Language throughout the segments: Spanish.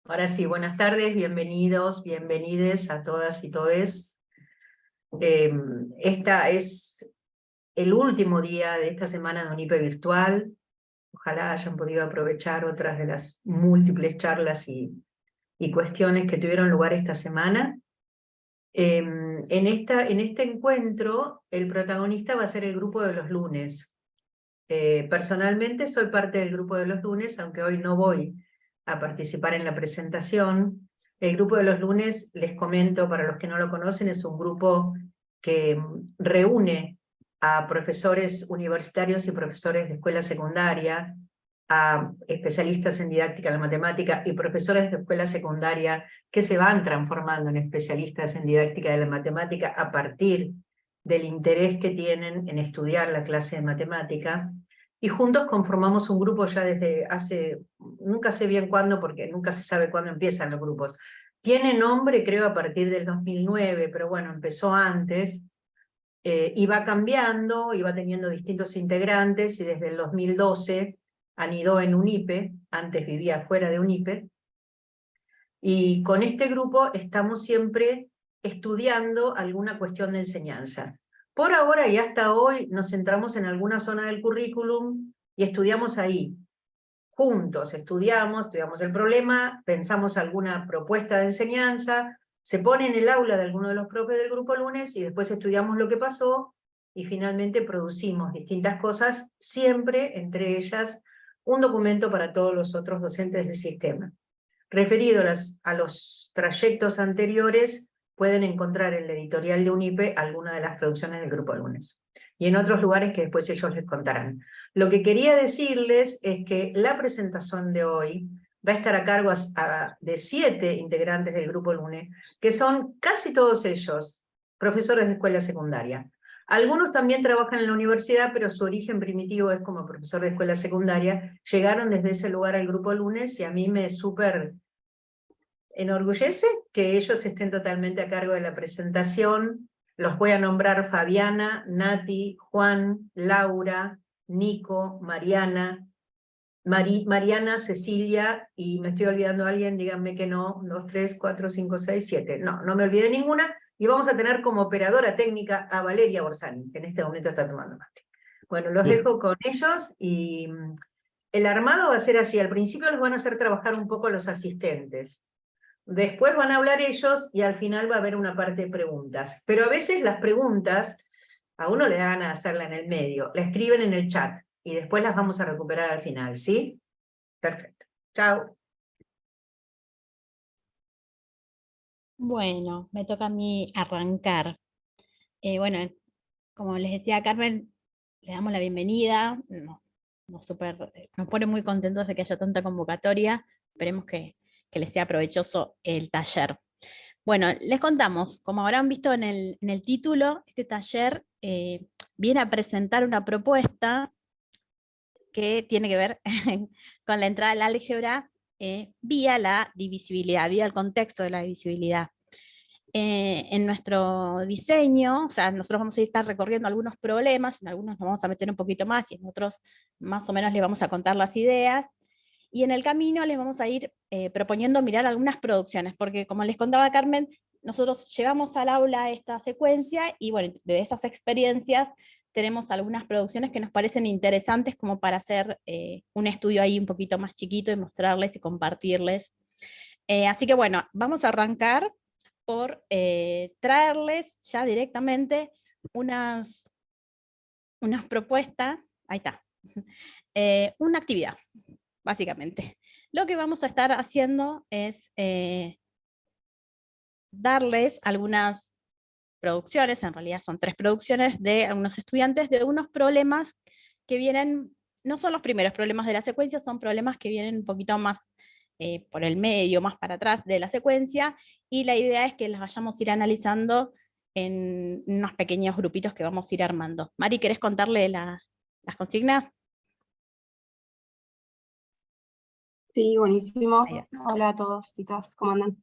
Ahora sí, buenas tardes, bienvenidos, bienvenides a todas y todes. Esta es el último día de esta semana de UNIPE virtual. Ojalá hayan podido aprovechar otras de las múltiples charlas y cuestiones que tuvieron lugar esta semana. En este encuentro, el protagonista va a ser el grupo de los lunes. Personalmente soy parte del grupo de los lunes, aunque hoy no voy a participar en la presentación. El grupo de los lunes, les comento, para los que no lo conocen, es un grupo que reúne a profesores universitarios y profesores de escuela secundaria, a especialistas en didáctica de la matemática y profesores de escuela secundaria que se van transformando en especialistas en didáctica de la matemática a partir del interés que tienen en estudiar la clase de matemática, y juntos conformamos un grupo ya desde hace, nunca sé bien cuándo, porque nunca se sabe cuándo empiezan los grupos. Tiene nombre, creo, a partir del 2009, pero bueno, empezó antes, y va cambiando, y va teniendo distintos integrantes, y desde el 2012 anidó en UNIPE, antes vivía fuera de UNIPE, y con este grupo estamos siempre estudiando alguna cuestión de enseñanza. Por ahora y hasta hoy nos centramos en alguna zona del currículum y estudiamos ahí. Juntos estudiamos el problema, pensamos alguna propuesta de enseñanza, se pone en el aula de alguno de los profes del grupo lunes y después estudiamos lo que pasó y finalmente producimos distintas cosas, siempre entre ellas un documento para todos los otros docentes del sistema. Referido a los trayectos anteriores, pueden encontrar en la editorial de UNIPE alguna de las producciones del Grupo Lunes, y en otros lugares que después ellos les contarán. Lo que quería decirles es que la presentación de hoy va a estar a cargo de 7 integrantes del Grupo Lunes, que son casi todos ellos profesores de escuela secundaria. Algunos también trabajan en la universidad, pero su origen primitivo es como profesor de escuela secundaria. Llegaron desde ese lugar al Grupo Lunes y a mí me súper enorgullece que ellos estén totalmente a cargo de la presentación. Los voy a nombrar: Fabiana, Nati, Juan, Laura, Nico, Mariana, Mariana, Cecilia, y me estoy olvidando a alguien, díganme que no. 2, 3, 4, 5, 6, 7. No, no me olvidé ninguna. Y vamos a tener como operadora técnica a Valeria Borsani, que en este momento está tomando mate. Bueno, los dejo con ellos y el armado va a ser así. Al principio los van a hacer trabajar un poco los asistentes. Después van a hablar ellos y al final va a haber una parte de preguntas. Pero a veces las preguntas a uno le dan a hacerla en el medio, la escriben en el chat y después las vamos a recuperar al final, ¿sí? Perfecto. Chao. Bueno, me toca a mí arrancar. Bueno, como les decía Carmen, le damos la bienvenida. Nos pone muy contentos de que haya tanta convocatoria. Esperemos que les sea provechoso el taller. Bueno, les contamos, como habrán visto en el título, este taller viene a presentar una propuesta que tiene que ver con la entrada al álgebra vía la divisibilidad, vía el contexto de la divisibilidad. En nuestro diseño, o sea, nosotros vamos a estar recorriendo algunos problemas, en algunos nos vamos a meter un poquito más y en otros más o menos les vamos a contar las ideas, y en el camino les vamos a ir proponiendo mirar algunas producciones, porque como les contaba Carmen, nosotros llevamos al aula esta secuencia y bueno, de esas experiencias tenemos algunas producciones que nos parecen interesantes como para hacer un estudio ahí un poquito más chiquito y mostrarles y compartirles. Así que bueno, vamos a arrancar por traerles ya directamente unas propuestas, ahí está, una actividad, básicamente. Lo que vamos a estar haciendo es darles algunas producciones, en realidad son 3 producciones de algunos estudiantes, de unos problemas que vienen, no son los primeros problemas de la secuencia, son problemas que vienen un poquito más por el medio, más para atrás de la secuencia, y la idea es que las vayamos a ir analizando en unos pequeños grupitos que vamos a ir armando. Mari, ¿querés contarle las consignas? Sí, buenísimo. Ahí va. Hola a todos y todas, ¿cómo andan?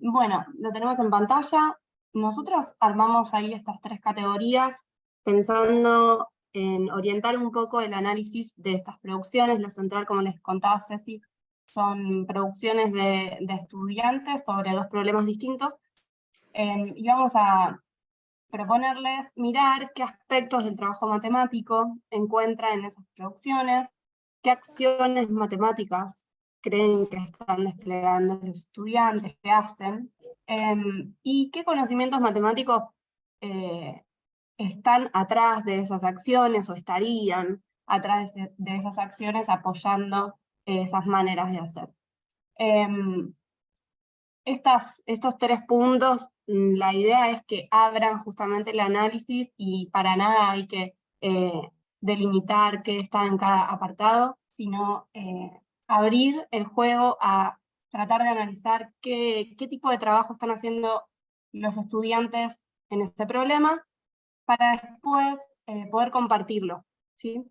Bueno, lo tenemos en pantalla. Nosotros armamos ahí estas 3 categorías pensando en orientar un poco el análisis de estas producciones, lo central, como les contaba Ceci, son producciones de estudiantes sobre 2 problemas distintos, y vamos a proponerles mirar qué aspectos del trabajo matemático encuentran en esas producciones, qué acciones matemáticas creen que están desplegando los estudiantes, qué hacen, y qué conocimientos matemáticos están atrás de esas acciones o estarían atrás de esas acciones apoyando esas maneras de hacer. Estos 3 puntos, la idea es que abran justamente el análisis y para nada hay que delimitar qué está en cada apartado, sino abrir el juego a tratar de analizar qué tipo de trabajo están haciendo los estudiantes en este problema, para después poder compartirlo, ¿sí?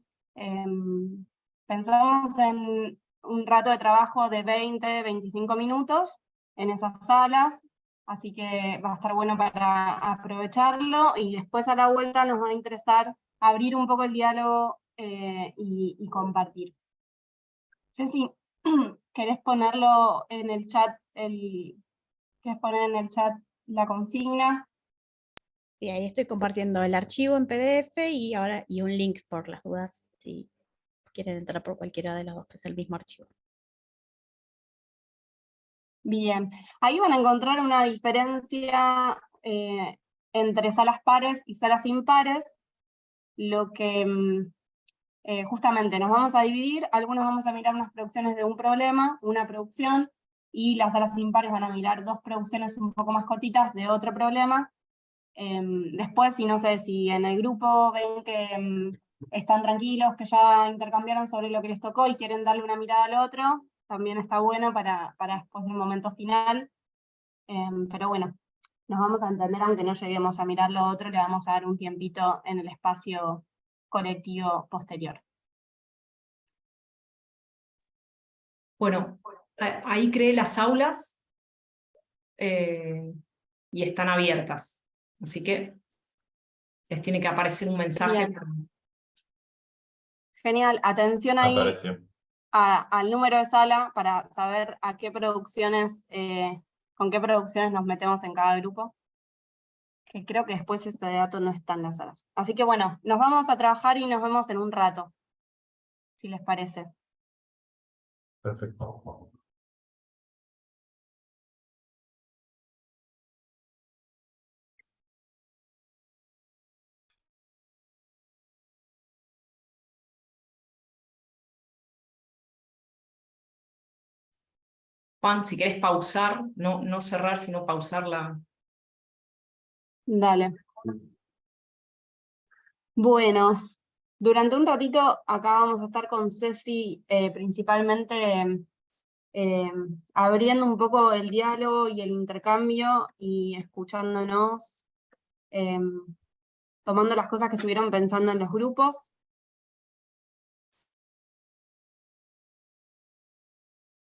Pensamos en un rato de trabajo de 20, 25 minutos en esas salas, así que va a estar bueno para aprovecharlo, y después a la vuelta nos va a interesar abrir un poco el diálogo y compartir. Ceci, ¿querés ponerlo en el chat, querés poner en el chat la consigna? Sí, ahí estoy compartiendo el archivo en PDF y un link por las dudas, si quieren entrar por cualquiera de los dos, que es el mismo archivo. Bien, ahí van a encontrar una diferencia entre salas pares y salas impares, lo que justamente nos vamos a dividir, algunos vamos a mirar unas producciones de un problema, una producción, y las salas impares van a mirar 2 producciones un poco más cortitas de otro problema. Después, si no sé, si en el grupo ven que están tranquilos, que ya intercambiaron sobre lo que les tocó y quieren darle una mirada al otro, también está bueno para después del momento final. Pero bueno, nos vamos a entender, aunque no lleguemos a mirar lo otro, le vamos a dar un tiempito en el espacio colectivo posterior. Bueno, ahí creé las aulas y están abiertas. Así que les tiene que aparecer un mensaje. Bien. Genial, atención ahí Apareció. al número de sala para saber a qué producciones, con qué producciones nos metemos en cada grupo. Que creo que después ese dato no está en las salas. Así que bueno, nos vamos a trabajar y nos vemos en un rato, si les parece. Perfecto. Juan, si querés pausar, no cerrar, sino pausarla. Dale. Bueno, durante un ratito acá vamos a estar con Ceci, principalmente abriendo un poco el diálogo y el intercambio y escuchándonos, tomando las cosas que estuvieron pensando en los grupos.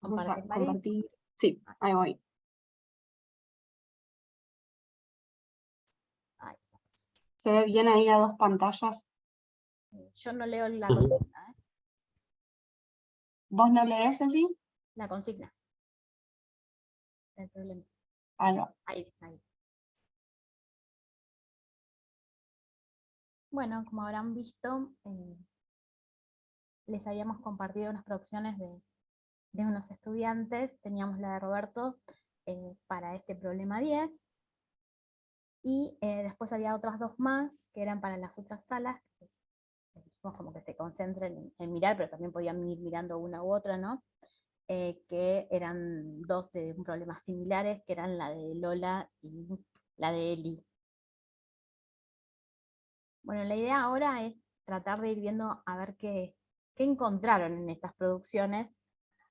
Vamos a compartir. Sí, ahí voy. ¿Se ve bien ahí a 2 pantallas? Yo no leo la consigna, ¿eh? ¿Vos no lees así? La consigna. El problema. Ahí va. Ahí. Bueno, como habrán visto, les habíamos compartido unas producciones de unos estudiantes. Teníamos la de Roberto para este problema 10, y después había otras 2 más que eran para las otras salas, que dijimos como que se concentren en mirar, pero también podían ir mirando una u otra, ¿no? Que eran 2 de un problema similares, que eran la de Lola y la de Eli. Bueno, la idea ahora es tratar de ir viendo a ver qué encontraron en estas producciones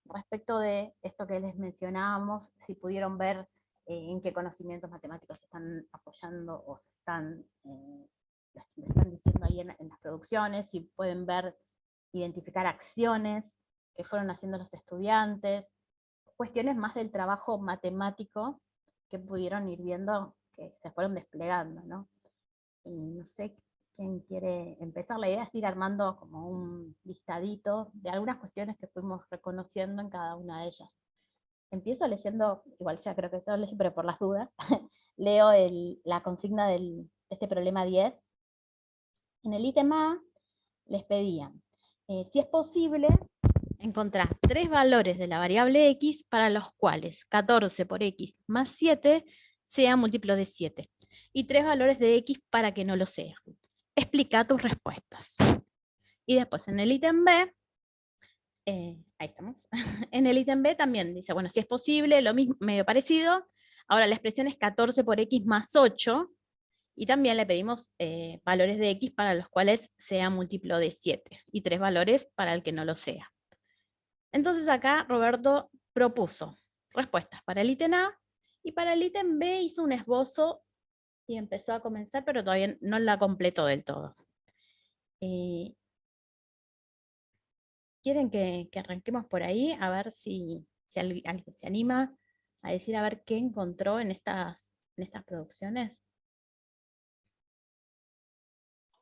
respecto de esto que les mencionábamos, si pudieron ver en qué conocimientos matemáticos se están apoyando o se están, están diciendo ahí en las producciones, si pueden ver, identificar acciones que fueron haciendo los estudiantes, cuestiones más del trabajo matemático que pudieron ir viendo que se fueron desplegando, ¿no? Y no sé ¿Quién quiere empezar? La idea es ir armando como un listadito de algunas cuestiones que fuimos reconociendo en cada una de ellas. Empiezo leyendo, igual ya creo que todo leí, pero por las dudas, leo la consigna de este problema 10. En el ítem A les pedían, si es posible, encontrar 3 valores de la variable x para los cuales 14 por x más 7 sea múltiplo de 7, y 3 valores de x para que no lo sea. Explica tus respuestas. Y después en el ítem B, ahí estamos, en el ítem B también dice, bueno, si es posible, lo mismo, medio parecido. Ahora la expresión es 14 por x más 8, y también le pedimos valores de x para los cuales sea múltiplo de 7, y 3 valores para el que no lo sea. Entonces acá Roberto propuso respuestas para el ítem A, y para el ítem B hizo un esbozo y empezó a comenzar, pero todavía no la completó del todo. ¿Quieren que arranquemos por ahí? A ver si alguien se anima a decir a ver qué encontró en estas producciones.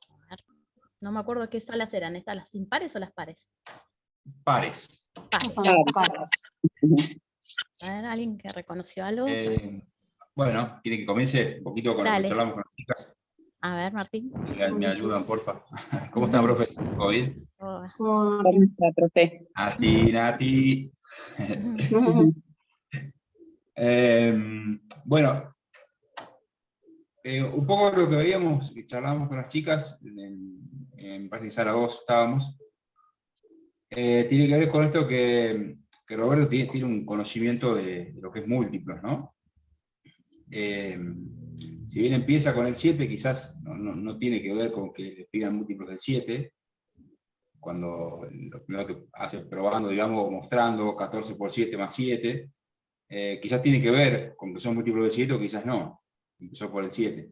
A ver, no me acuerdo qué salas eran, ¿estas las impares o las pares? Pares. Pares. Son las pares. A ver, ¿alguien que reconoció algo? Bueno, quiere que comience un poquito con lo Dale. que charlamos con las chicas. A ver, Martín. Me ayudan, porfa. ¿Cómo están, profes? ¿Todo bien? Oh, Muy ¿Cómo está, profe? Nati. bien. Bueno, un poco lo que veíamos, que charlábamos con las chicas, en parece que Sala 2 estábamos, tiene que ver con esto que Roberto tiene un conocimiento de lo que es múltiplos, ¿no? Si bien empieza con el 7, quizás no tiene que ver con que le pidan múltiplos del 7, cuando lo primero que hace probando, digamos, mostrando 14 por 7 más 7, quizás tiene que ver con que son múltiplos de 7 o quizás no, empezó por el 7.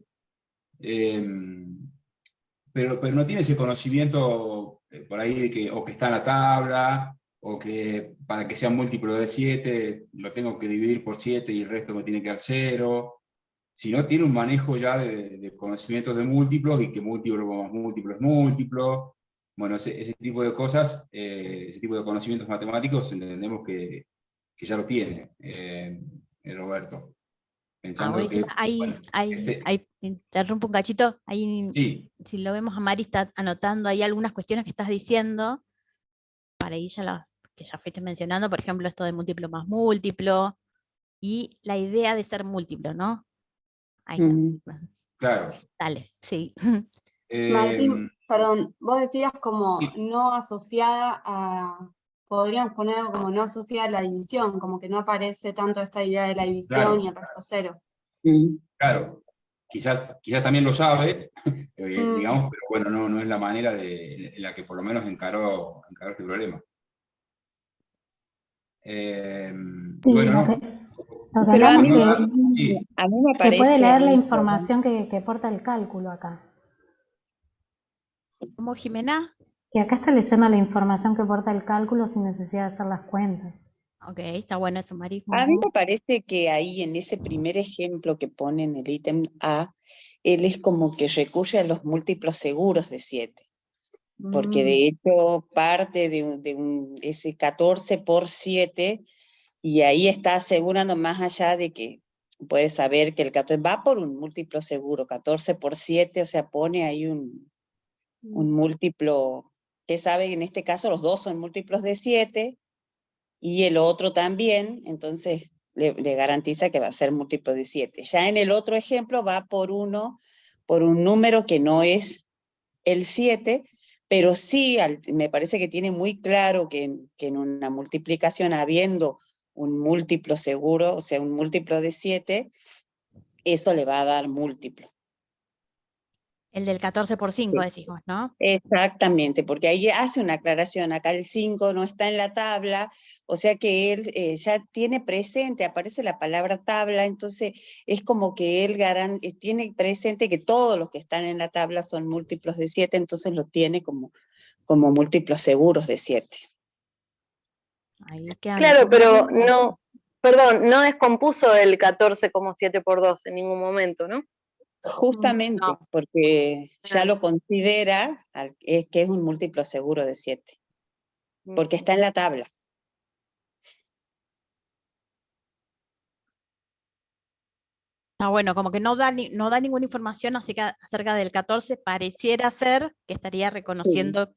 Pero no tiene ese conocimiento por ahí de que o que está en la tabla, o que para que sea múltiplo de 7 lo tengo que dividir por 7 y el resto me tiene que dar 0. Si no, tiene un manejo ya de conocimientos de múltiplos, y que múltiplo más múltiplo es múltiplo. Bueno, ese tipo de cosas, ese tipo de conocimientos matemáticos, entendemos que ya lo tiene Roberto. Pensando buenísimo. que, Ahí interrumpo un cachito. Ahí, sí, si lo vemos, a Mari está anotando ahí algunas cuestiones que estás diciendo, para ir que ya fuiste mencionando, por ejemplo, esto de múltiplo más múltiplo, y la idea de ser múltiplo, ¿no? Ahí está. claro. Dale, sí. Martín, perdón, vos decías como Sí. no asociada a, podríamos poner algo como no asociada a la división, como que no aparece tanto esta idea de la división Claro. y el resto cero. Claro, quizás también lo sabe, digamos, pero bueno, no es la manera en la que por lo menos encaró este problema. Bueno, no. Pero Hablamos Sí, a mí me que parece... puede leer la rico, información que aporta el cálculo acá. ¿Cómo, Jimena? Que acá está leyendo la información que aporta el cálculo sin necesidad de hacer las cuentas. Ok, está bueno eso, Mari. A mí me parece que ahí en ese primer ejemplo que pone en el ítem A, él es como que recurre a los múltiplos seguros de 7. Porque de hecho parte de ese 14 por 7, y ahí está asegurando más allá de que puede saber que el 14 va por un múltiplo seguro, 14 por 7, o sea, pone ahí un múltiplo que sabe que en este caso los dos son múltiplos de 7, y el otro también, entonces le garantiza que va a ser múltiplo de 7. Ya en el otro ejemplo va por un número que no es el 7, pero sí me parece que tiene muy claro que en una multiplicación, habiendo un múltiplo seguro, o sea, un múltiplo de 7, eso le va a dar múltiplo. El del 14 por 5, Sí. decimos, ¿no? Exactamente, porque ahí hace una aclaración, acá el 5 no está en la tabla, o sea que él ya tiene presente, aparece la palabra tabla, entonces es como que él tiene presente que todos los que están en la tabla son múltiplos de 7, entonces lo tiene como múltiplos seguros de 7. Ahí quedan Claro, los pero números. no descompuso el 14 como 7 por 2 en ningún momento, ¿no? Justamente, No. porque ya Claro. lo considera que es un múltiplo seguro de 7, porque está en la tabla. Ah, bueno, como que no da, no da ninguna información acerca del 14, pareciera ser que estaría Sí. reconociendo.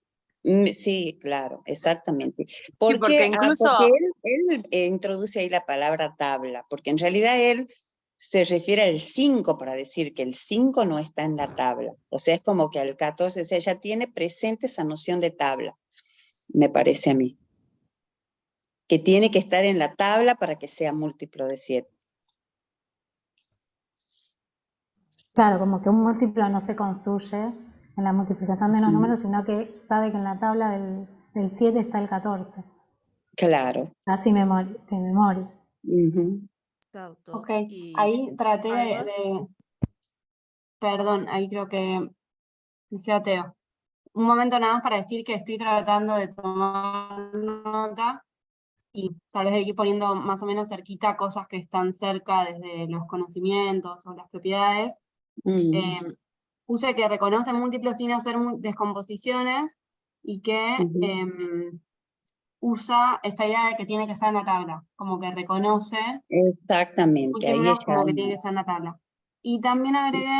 Sí, claro, exactamente. porque Porque incluso él introduce ahí la palabra tabla, porque en realidad él se refiere al 5 para decir que el 5 no está en la tabla. O sea, es como que al 14, o sea, ya tiene presente esa noción de tabla, me parece a mí. Que tiene que estar en la tabla para que sea múltiplo de 7. Claro, como que un múltiplo no se construye en la multiplicación de unos números, sino que sabe que en la tabla del 7 está el 14. Claro. Así de memoria. Ujú. Ok, ahí traté perdón, ahí creo que hice ateo. Un momento nada más para decir que estoy tratando de tomar nota y tal vez de ir poniendo más o menos cerquita cosas que están cerca desde los conocimientos o las propiedades. Mm. Puse que reconoce múltiplos sin hacer descomposiciones y que Ujú. usa esta idea de que tiene que estar en la tabla, como que reconoce Exactamente, ahí múltiplos está. como que tiene que estar en la tabla. Y también agregué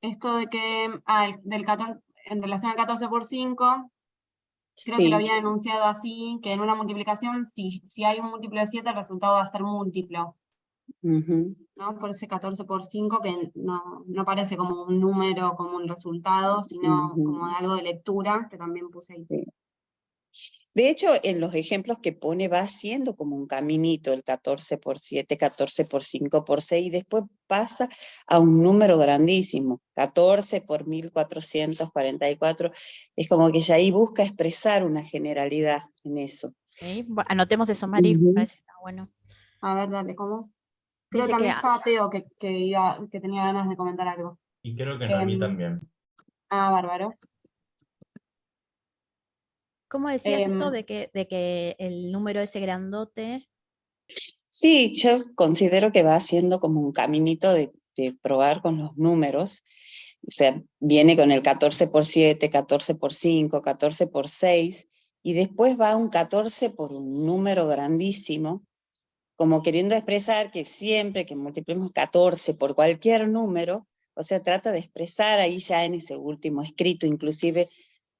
esto de que del 14, en relación al 14 por 5, creo que lo Sí. había enunciado así, que en una multiplicación, si hay un múltiplo de 7, el resultado va a ser múltiplo, Ujú. ¿no? Por ese 14 por 5, que no parece como un número, como un resultado, sino como Ujú. algo de lectura, que también puse ahí. Sí. De hecho, en los ejemplos que pone va haciendo como un caminito, el 14 por 7, 14 por 5 por 6, y después pasa a un número grandísimo, 14 por 1444. Es como que ya ahí busca expresar una generalidad en eso. ¿Sí? Anotemos eso, Mari, me parece que está bueno. A ver, dale, ¿cómo? Creo Dice que también que, estaba Teo que tenía ganas de comentar algo. Y creo que Noemí también. Bárbaro. ¿cómo decías esto de que el número ese grandote? Sí, yo considero que va haciendo como un caminito de probar con los números. O sea, viene con el 14 por 7, 14 por 5, 14 por 6, y después va un 14 por un número grandísimo, como queriendo expresar que siempre que multipliquemos 14 por cualquier número, o sea, trata de expresar ahí ya en ese último escrito, inclusive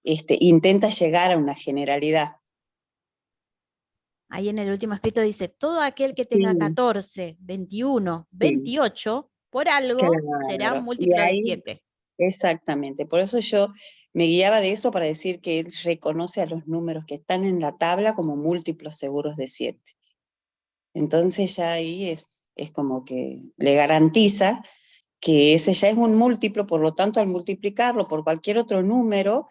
intenta llegar a una generalidad. Ahí en el último escrito dice, todo aquel que tenga Sí, 14, 21, sí, 28, por algo será claro. Y múltiplo de ahí 7. exactamente, por eso yo me guiaba de eso para decir que él reconoce a los números que están en la tabla como múltiplos seguros de 7. Entonces ya ahí es como que le garantiza que ese ya es un múltiplo, por lo tanto al multiplicarlo por cualquier otro número,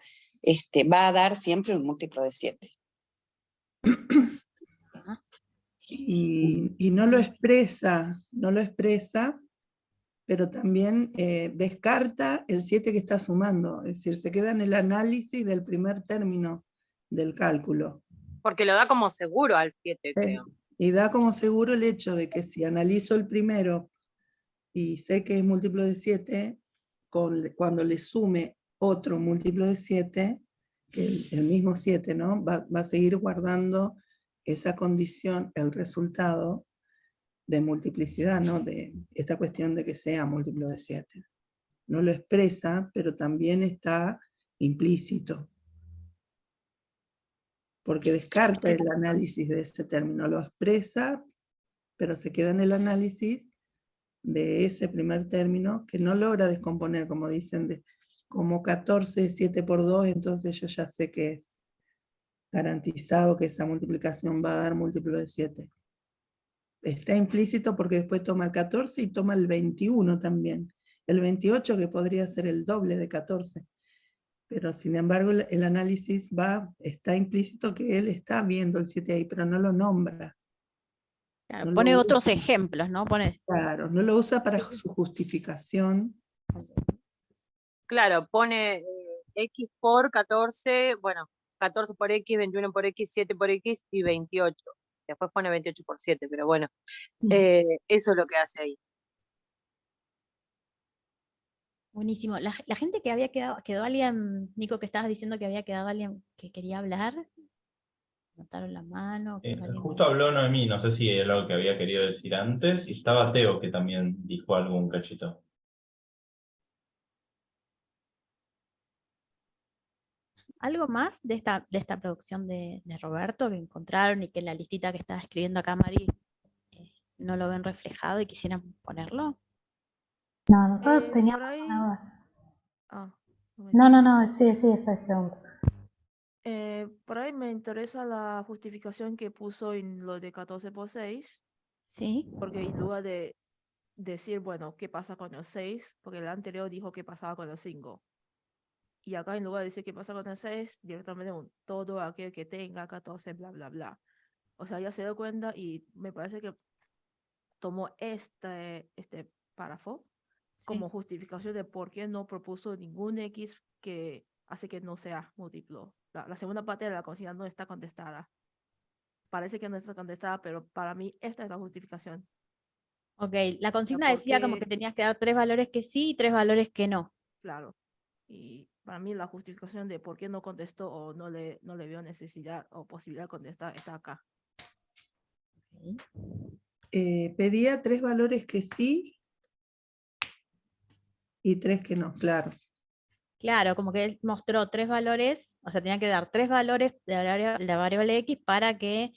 va a dar siempre un múltiplo de 7. Y no lo expresa, pero también descarta el 7 que está sumando, es decir, se queda en el análisis del primer término del cálculo. porque lo da como seguro al 7, creo. Y da como seguro el hecho de que si analizo el primero y sé que es múltiplo de 7, cuando le sume otro múltiplo de 7, que el mismo 7, ¿no? Va a seguir guardando esa condición, el resultado de multiplicidad, ¿no? De esta cuestión de que sea múltiplo de 7. No lo expresa, pero también está implícito, porque descarta el análisis de ese término, lo expresa, pero se queda en el análisis de ese primer término que no logra descomponer, como dicen, como 14, 7 por 2, entonces yo ya sé que es garantizado que esa multiplicación va a dar múltiplo de 7. Está implícito porque después toma el 14 y toma el 21 también. El 28 que podría ser el doble de 14. Pero sin embargo el análisis está implícito que él está viendo el 7 ahí, pero no lo nombra. Claro, No lo pone otros usa. ejemplos, ¿no? Claro, no lo usa para su justificación. Claro, pone X por 14, bueno, 14 por X, 21 por X, 7 por X y 28. Después pone 28 por 7, pero bueno, eso es lo que hace ahí. Buenísimo. La gente que había quedó alguien, Nico, que estabas diciendo que había quedado alguien que quería hablar, notaron la mano. Justo habló Noemí, no sé si era algo que había querido decir antes, y estaba Teo que también dijo algo un cachito. ¿Algo más de esta producción de Roberto que encontraron y que en la listita que estaba escribiendo acá Mari no lo ven reflejado y quisieran ponerlo? No, nosotros por teníamos ahí, una... no me- No, sí, esa es pregunta. por ahí me interesa la justificación que puso en lo de 14×6, Sí. porque en lugar de decir, bueno, qué pasa con el 6, porque el anterior dijo qué pasaba con el 5. Y acá en lugar de decir qué pasa con el 6, directamente todo aquel que tenga 14, bla, bla, bla. O sea, ya se dio cuenta y me parece que tomó este párrafo como justificación de por qué no propuso ningún X que hace que no sea múltiplo. La segunda parte de la consigna no está contestada. Parece que no está contestada, pero para mí esta es la justificación. Ok, la consigna ¿por decía como qué? que tenías que dar 3 valores que sí y 3 valores que no. Claro. Y para mí la justificación de por qué no contestó o no le vio necesidad o posibilidad de contestar está acá. Pedía 3 valores que sí y 3 que no, claro. Claro, como que él mostró 3 valores, o sea, tenía que dar 3 valores de la variable X para que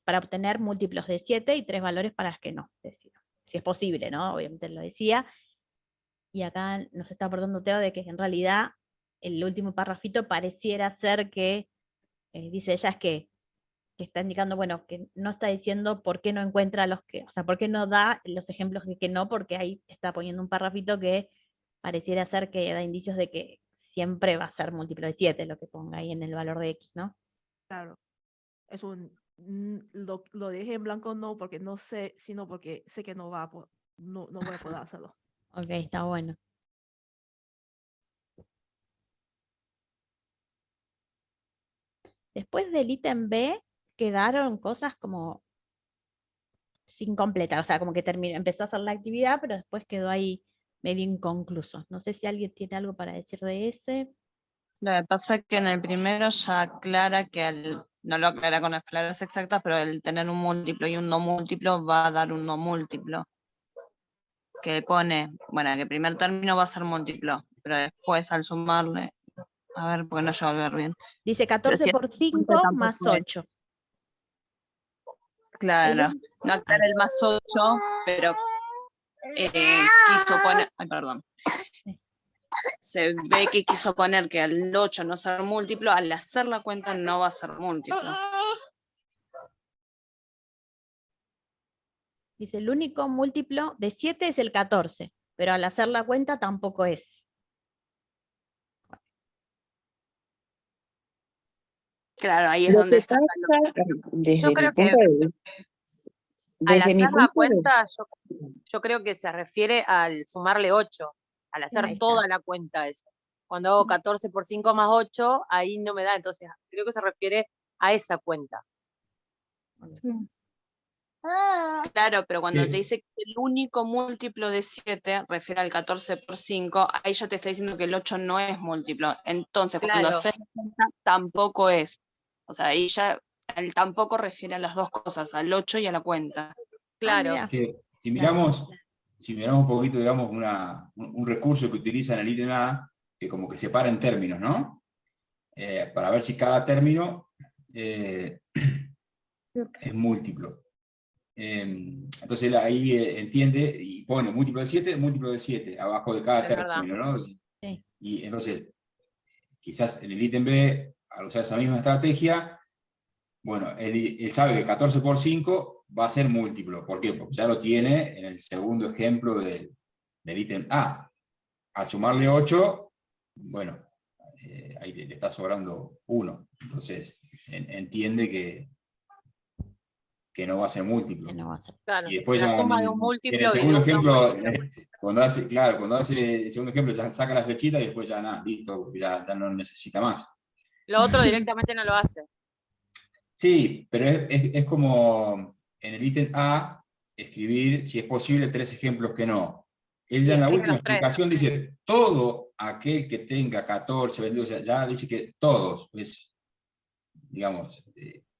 para obtener múltiplos de 7 y 3 valores para las que no, decía. Si es posible, ¿no? Obviamente lo decía. Y acá nos está aportando Teo de que en realidad el último parrafito pareciera ser que, dice ella, es que está indicando, bueno, que no está diciendo por qué no encuentra los que, o sea, por qué no da los ejemplos de que no, porque ahí está poniendo un parrafito que pareciera ser que da indicios de que siempre va a ser múltiplo de 7 lo que ponga ahí en el valor de X, ¿no? Claro. Es lo dejé en blanco no porque no sé, sino porque sé que no no voy a poder hacerlo. Ok, está bueno. Después del ítem B quedaron cosas como sin completar, o sea, como que empezó a hacer la actividad, pero después quedó ahí medio inconcluso. No sé si alguien tiene algo para decir de ese. Lo que pasa es que en el primero ya aclara que no lo aclara con las palabras exactas, pero el tener un múltiplo y un no múltiplo va a dar un no múltiplo. Que pone, bueno, que el primer término va a ser múltiplo, pero después al sumarle, a ver, porque no llego a ver bien. Dice 14 por 5 más 8. Claro, no aclara el más 8, pero quiso poner, ay, perdón. Se ve que quiso poner que al 8 no ser múltiplo, al hacer la cuenta no va a ser múltiplo. Dice, el único múltiplo de 7 es el 14, pero al hacer la cuenta tampoco es. Claro, ahí es donde está. Desde Yo creo mi punto que de vista, al desde mi hacer la punto de cuenta, yo creo que se refiere al sumarle 8, al hacer Ahí está. toda la cuenta esa. Cuando hago 14 por 5 más 8, ahí no me da, entonces creo que se refiere a esa cuenta. Claro, pero cuando Sí. te dice que el único múltiplo de 7 refiere al 14 por 5, ahí ya te está diciendo que el 8 no es múltiplo. Entonces, cuando Claro. haces la cuenta, tampoco es. O sea, ahí ya el tampoco refiere a las dos cosas, al 8 y a la cuenta. Claro. Mira. Que si miramos un poquito, digamos, un recurso que utilizan en el ítem A, que como que separa en términos, ¿no? Para ver si cada término es múltiplo. Entonces él ahí entiende y pone múltiplo de 7 abajo de cada Es verdad. término, ¿no? Sí. Y entonces, quizás en el ítem B, al usar esa misma estrategia, bueno, él sabe que 14 por 5 va a ser múltiplo. ¿Por qué? Porque ya lo tiene en el segundo ejemplo del ítem A. Al sumarle 8, bueno, ahí le está sobrando 1. Entonces, entiende que no va a ser múltiplo. Que no va a ser. Claro. Y después La ya suma de un en el múltiplo y de segundo un no ejemplo, múltiplo. cuando hace el segundo ejemplo ya saca la flechita y después ya nada, listo, ya no necesita más. Lo otro directamente no lo hace. Sí, pero es como en el ítem A escribir, si es posible, 3 ejemplos que no. Ella en la escribe última los tres. explicación dice, todo aquel que tenga 14, 22, o sea, ya dice que todos, pues, digamos,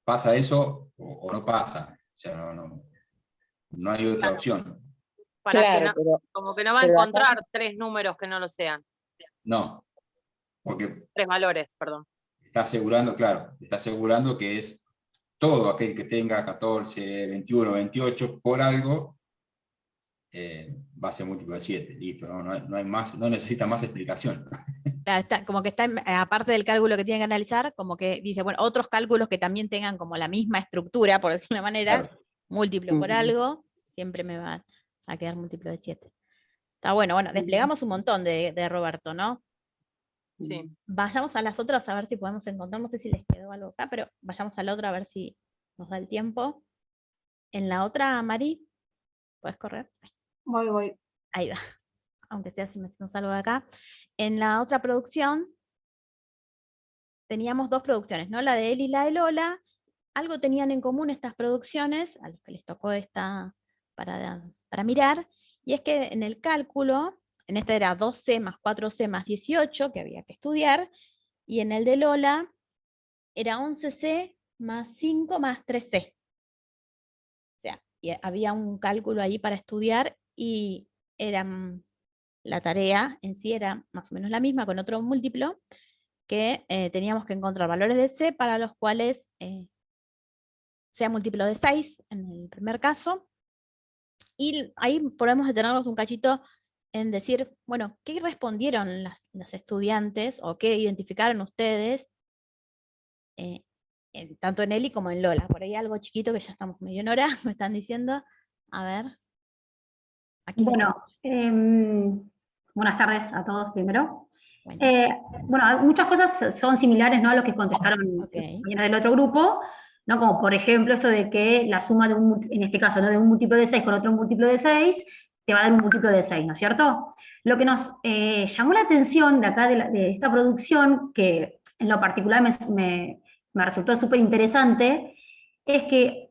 pasa eso o no pasa. O sea, no hay otra opción. Para Claro, que no, pero, como que no va a pero acá- encontrar tres números que no lo sean. No, porque Tres valores, perdón. está asegurando, claro, está asegurando que es todo aquel que tenga 14, 21, 28 por algo, va a ser múltiplo de 7, listo, no hay más, no necesita más explicación. Como que está, aparte del cálculo que tiene que analizar, como que dice, bueno, otros cálculos que también tengan como la misma estructura, por decirlo de una manera, Claro. múltiplo por Ujú. algo, siempre me va a quedar múltiplo de 7. Está bueno, desplegamos un montón de Roberto, ¿no? Sí. Vayamos a las otras a ver si podemos encontrar, no sé si les quedó algo acá, pero vayamos a la otra a ver si nos da el tiempo. En la otra, Mari, ¿puedes correr? Voy. Ahí va, aunque sea si me salgo de acá. En la otra producción, teníamos dos producciones, ¿no? La de él y la de Lola. Algo tenían en común estas producciones, a los que les tocó esta para mirar, y es que en el cálculo, en este era 2C más 4C más 18, que había que estudiar, y en el de Lola era 11C más 5 más 3C. O sea, y había un cálculo ahí para estudiar, y la tarea en sí era más o menos la misma, con otro múltiplo, que teníamos que encontrar valores de C para los cuales sea múltiplo de 6 en el primer caso, y ahí podemos detenernos un cachito en decir, bueno, ¿qué respondieron los estudiantes o qué identificaron ustedes, tanto en Eli como en Lola? Por ahí algo chiquito que ya estamos medio en hora, me están diciendo. A ver. Aquí Bueno, buenas tardes a todos primero. Buenas. Bueno, muchas cosas son similares, ¿no?, a lo que contestaron los compañeros del otro grupo, ¿no? Como por ejemplo esto de que la suma de en este caso, ¿no?, de un múltiplo de 6 con otro múltiplo de 6 te va a dar un múltiplo de 6, ¿no es cierto? Lo que nos llamó la atención de acá de esta producción, que en lo particular me resultó súper interesante, es que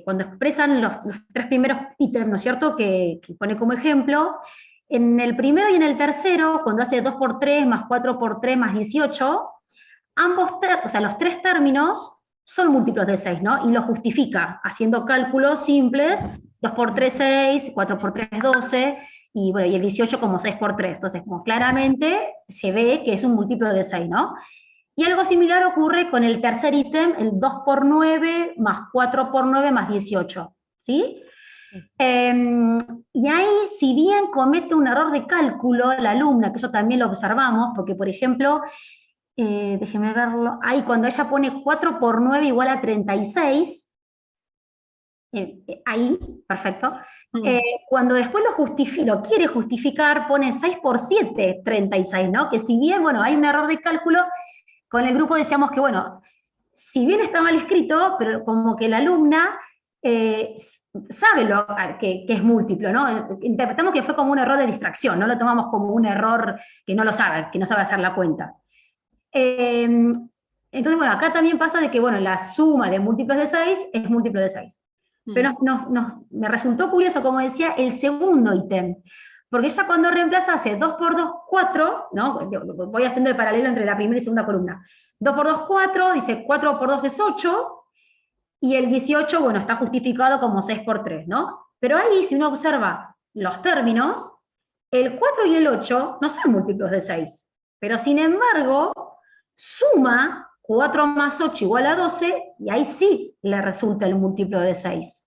cuando expresan los tres primeros ítems, ¿no es cierto?, que pone como ejemplo, en el primero y en el tercero, cuando hace 2 por 3 más 4 por 3 más 18, los tres términos son múltiplos de 6, ¿no? Y lo justifica haciendo cálculos simples, 2 por 3, 6, 4 por 3, 12, y bueno, y el 18 como 6 por 3. Entonces, como claramente se ve que es un múltiplo de 6, ¿no? Y algo similar ocurre con el tercer ítem, el 2 por 9 más 4 por 9 más 18, ¿sí? Y ahí, si bien comete un error de cálculo la alumna, que eso también lo observamos, porque por ejemplo, déjeme verlo, ahí cuando ella pone 4 por 9 igual a 36, ahí, perfecto, cuando después lo quiere justificar, pone 6 por 7, 36, ¿no? Que si bien, bueno, hay un error de cálculo, con el grupo decíamos que, bueno, si bien está mal escrito, pero como que la alumna sabe que es múltiplo, ¿no? Interpretamos que fue como un error de distracción, no lo tomamos como un error que no sabe hacer la cuenta. Entonces, bueno, acá también pasa de que, bueno, la suma de múltiplos de 6 es múltiplo de 6. Pero me resultó curioso, como decía, el segundo ítem, porque ella cuando reemplaza hace 2 por 2, 4, ¿no? Voy haciendo el paralelo entre la primera y segunda columna. 2 por 2, 4, dice 4 por 2 es 8, y el 18, bueno, está justificado como 6 por 3, ¿no? Pero ahí, si uno observa los términos, el 4 y el 8 no son múltiplos de 6, pero sin embargo, suma 4 más 8 igual a 12, y ahí sí le resulta el múltiplo de 6,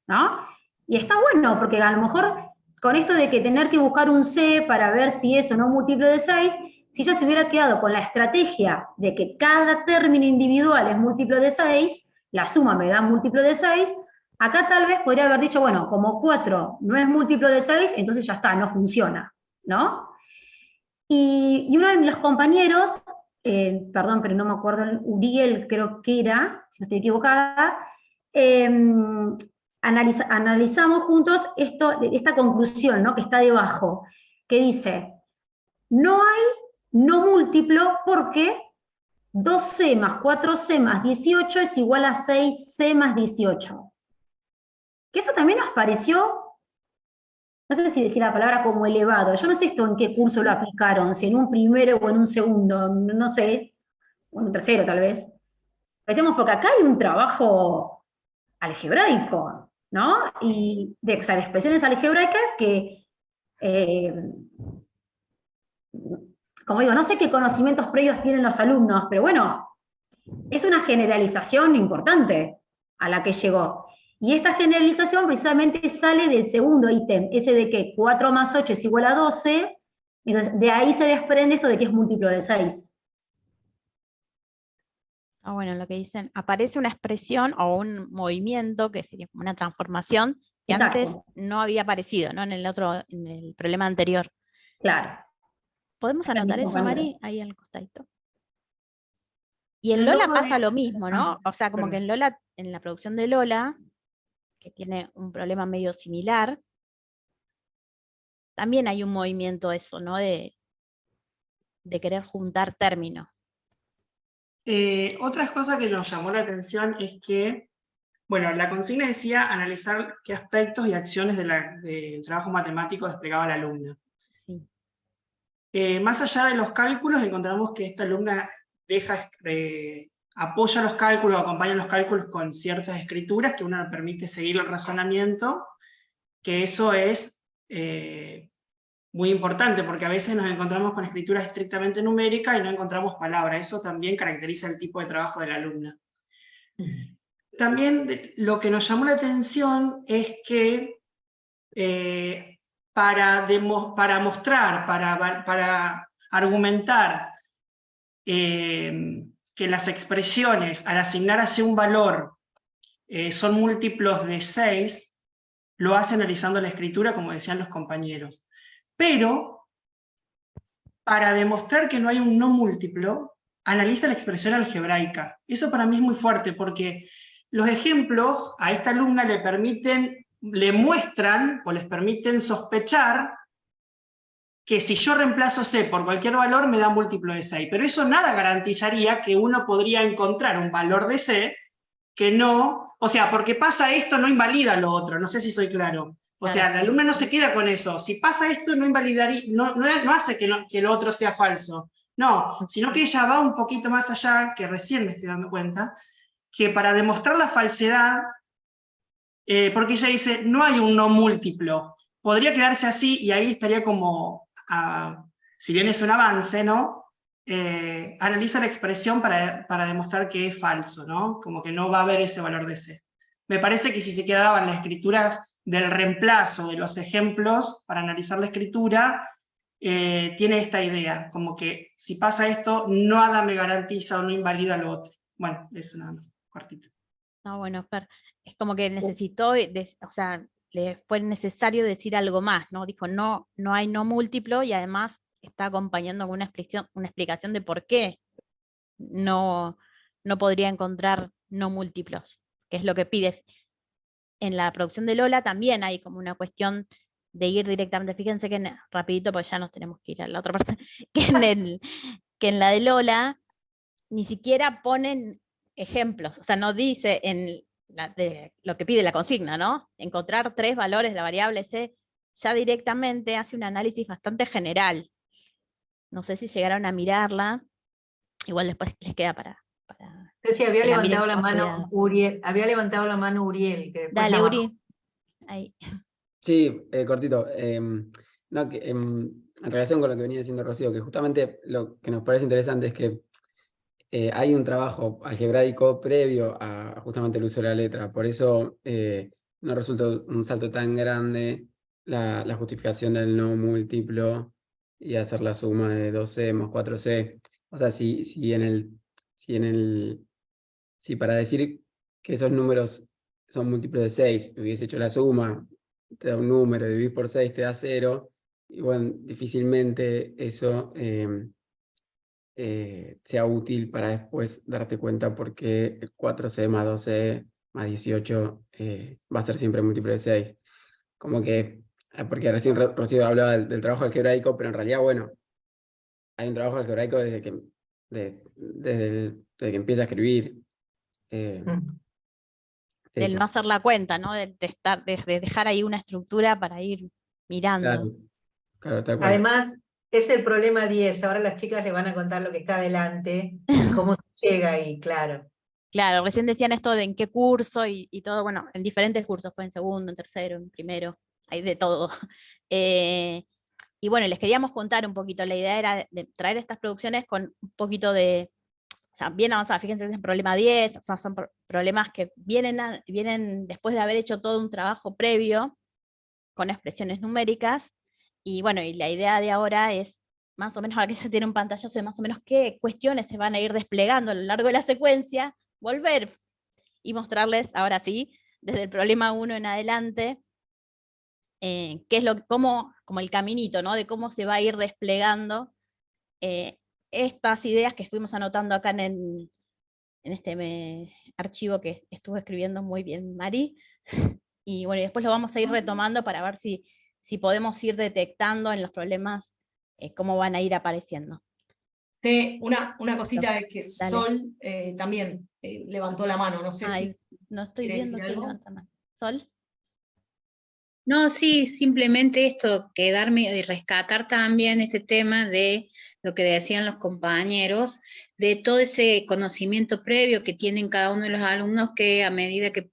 ¿no? Y está bueno, porque a lo mejor con esto de que tener que buscar un C para ver si es o no múltiplo de 6, si ella se hubiera quedado con la estrategia de que cada término individual es múltiplo de 6, la suma me da múltiplo de 6, acá tal vez podría haber dicho, bueno, como 4 no es múltiplo de 6, entonces ya está, no funciona, ¿no? Y uno de los compañeros, perdón, pero no me acuerdo, Uriel creo que era, si no estoy equivocada, analizamos juntos esta conclusión, ¿no?, que está debajo, que dice, no hay no múltiplo porque 2C más 4C más 18 es igual a 6C más 18. Que eso también nos pareció no sé si decir la palabra como elevado, yo no sé esto en qué curso lo aplicaron, si en un primero o en un segundo, no sé, o en un tercero tal vez. Pensemos, porque acá hay un trabajo algebraico, ¿no? Y o sea, de expresiones algebraicas que, como digo, no sé qué conocimientos previos tienen los alumnos, pero bueno, es una generalización importante a la que llegó. Y esta generalización precisamente sale del segundo ítem, ese de que 4 más 8 es igual a 12, entonces de ahí se desprende esto de que es múltiplo de 6. Ah, bueno, lo que dicen, aparece una expresión o un movimiento, que sería como una transformación, que Exacto. antes no había aparecido, ¿no? En el problema anterior. Claro. ¿Podemos Acá anotar mis eso, Mari? compañeros. Ahí al costadito. Y en Pero Lola no pasa podría- lo mismo, ¿no? Perdón, O sea, como que en Lola, en la producción de Lola, que tiene un problema medio similar, también hay un movimiento eso, ¿no? De querer juntar términos. Otras cosas que nos llamó la atención es que, bueno, la consigna decía analizar qué aspectos y acciones del trabajo matemático desplegaba la alumna. Sí. Más allá de los cálculos, encontramos que esta alumna apoya los cálculos, acompaña los cálculos con ciertas escrituras que uno le permite seguir el razonamiento, que eso es muy importante, porque a veces nos encontramos con escrituras estrictamente numéricas y no encontramos palabras. Eso también caracteriza el tipo de trabajo de la alumna. También lo que nos llamó la atención es que para mostrar, para argumentar que las expresiones al asignar hacia un valor son múltiplos de 6, lo hace analizando la escritura, como decían los compañeros. Pero, para demostrar que no hay un no múltiplo, analiza la expresión algebraica. Eso para mí es muy fuerte, porque los ejemplos a esta alumna le muestran o les permiten sospechar que si yo reemplazo C por cualquier valor me da múltiplo de 6, pero eso nada garantizaría que uno podría encontrar un valor de C que no, o sea, porque pasa esto no invalida lo otro, no sé si soy claro. O sea, la alumna no se queda con eso. Si pasa esto, no invalidaría, no hace que lo otro sea falso. No, sino que ella va un poquito más allá, que recién me estoy dando cuenta, que para demostrar la falsedad, porque ella dice, no hay un no múltiplo. Podría quedarse así y ahí estaría como, si bien es un avance, ¿no? Analiza la expresión para demostrar que es falso, ¿no? Como que no va a haber ese valor de C. Me parece que si se quedaban las escrituras del reemplazo de los ejemplos para analizar la escritura, tiene esta idea, como que si pasa esto, nada me garantiza o no invalida lo otro. Bueno, eso nada más, cortito. No, bueno, Fer, es como que necesitó, o sea, le fue necesario decir algo más, ¿no? Dijo, no hay no múltiplo y además está acompañando con una explicación de por qué no podría encontrar no múltiplos, que es lo que pide. En la producción de Lola también hay como una cuestión de ir directamente, fíjense que rapidito, porque ya nos tenemos que ir a la otra parte, que en la de Lola ni siquiera ponen ejemplos, o sea, no dice lo que pide la consigna, ¿no? Encontrar 3 valores de la variable C, ya directamente hace un análisis bastante general. No sé si llegaron a mirarla, igual después les queda para Sí, había que la miren levantado la con más mano cuidado. Uriel, había levantado la mano Uriel, que después Dale, la bajó. Uri. Ahí. Sí, cortito. No, en relación con lo que venía diciendo Rocío, que justamente lo que nos parece interesante es que hay un trabajo algebraico previo a justamente el uso de la letra. Por eso no resulta un salto tan grande la justificación del no múltiplo y hacer la suma de 2C más 4C. O sea, si para decir que esos números son múltiplos de 6, hubiese hecho la suma, te da un número, dividís por 6, te da 0, y bueno, difícilmente eso sea útil para después darte cuenta por qué 4C más 2C más 18 va a ser siempre múltiplo de 6. Como que, porque recién Rocío hablaba del trabajo algebraico, pero en realidad, bueno, hay un trabajo algebraico desde que empieza a escribir. Del no hacer la cuenta, ¿no? De dejar ahí una estructura para ir mirando. Claro, claro, tal cual. Además, es el problema 10, ahora las chicas le van a contar lo que está adelante, y cómo se llega ahí, claro. Claro, recién decían esto de en qué curso y todo, bueno, en diferentes cursos, fue en segundo, en tercero, en primero, hay de todo. Y bueno, les queríamos contar un poquito, la idea era de traer estas producciones con un poquito de, o sea, bien avanzadas, fíjense que es el problema 10, o sea, son problemas que vienen después de haber hecho todo un trabajo previo con expresiones numéricas, y bueno, y la idea de ahora es, más o menos, ahora que ya tiene un pantallazo de más o menos qué cuestiones se van a ir desplegando a lo largo de la secuencia, volver y mostrarles, ahora sí, desde el problema 1 en adelante, qué es como el caminito, ¿no? De cómo se va a ir desplegando estas ideas que fuimos anotando acá en este archivo que estuvo escribiendo muy bien Mari. Y bueno, y después lo vamos a ir retomando para ver si podemos ir detectando en los problemas cómo van a ir apareciendo. Sí, una cosita es que Dale. Sol también levantó la mano, no sé Ay, si no estoy quiere viendo decir quién algo. levanta mano. ¿Sol? No, sí, simplemente esto, quedarme y rescatar también este tema de lo que decían los compañeros, de todo ese conocimiento previo que tienen cada uno de los alumnos, que a medida que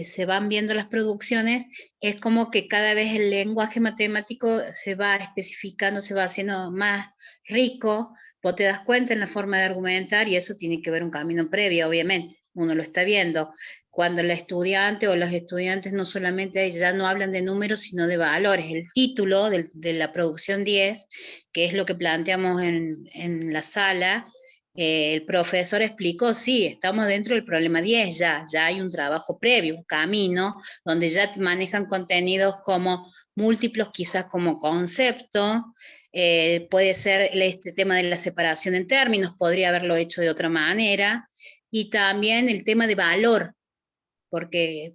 se van viendo las producciones, es como que cada vez el lenguaje matemático se va especificando, se va haciendo más rico, vos te das cuenta en la forma de argumentar, y eso tiene que ver un camino previo, obviamente, uno lo está viendo. Cuando la estudiante o los estudiantes no solamente ya no hablan de números, sino de valores. El título de la producción 10, que es lo que planteamos en la sala, el profesor explicó, sí, estamos dentro del problema 10, ya hay un trabajo previo, un camino, donde ya manejan contenidos como múltiplos, quizás como concepto, puede ser este tema de la separación en términos, podría haberlo hecho de otra manera, y también el tema de valor, porque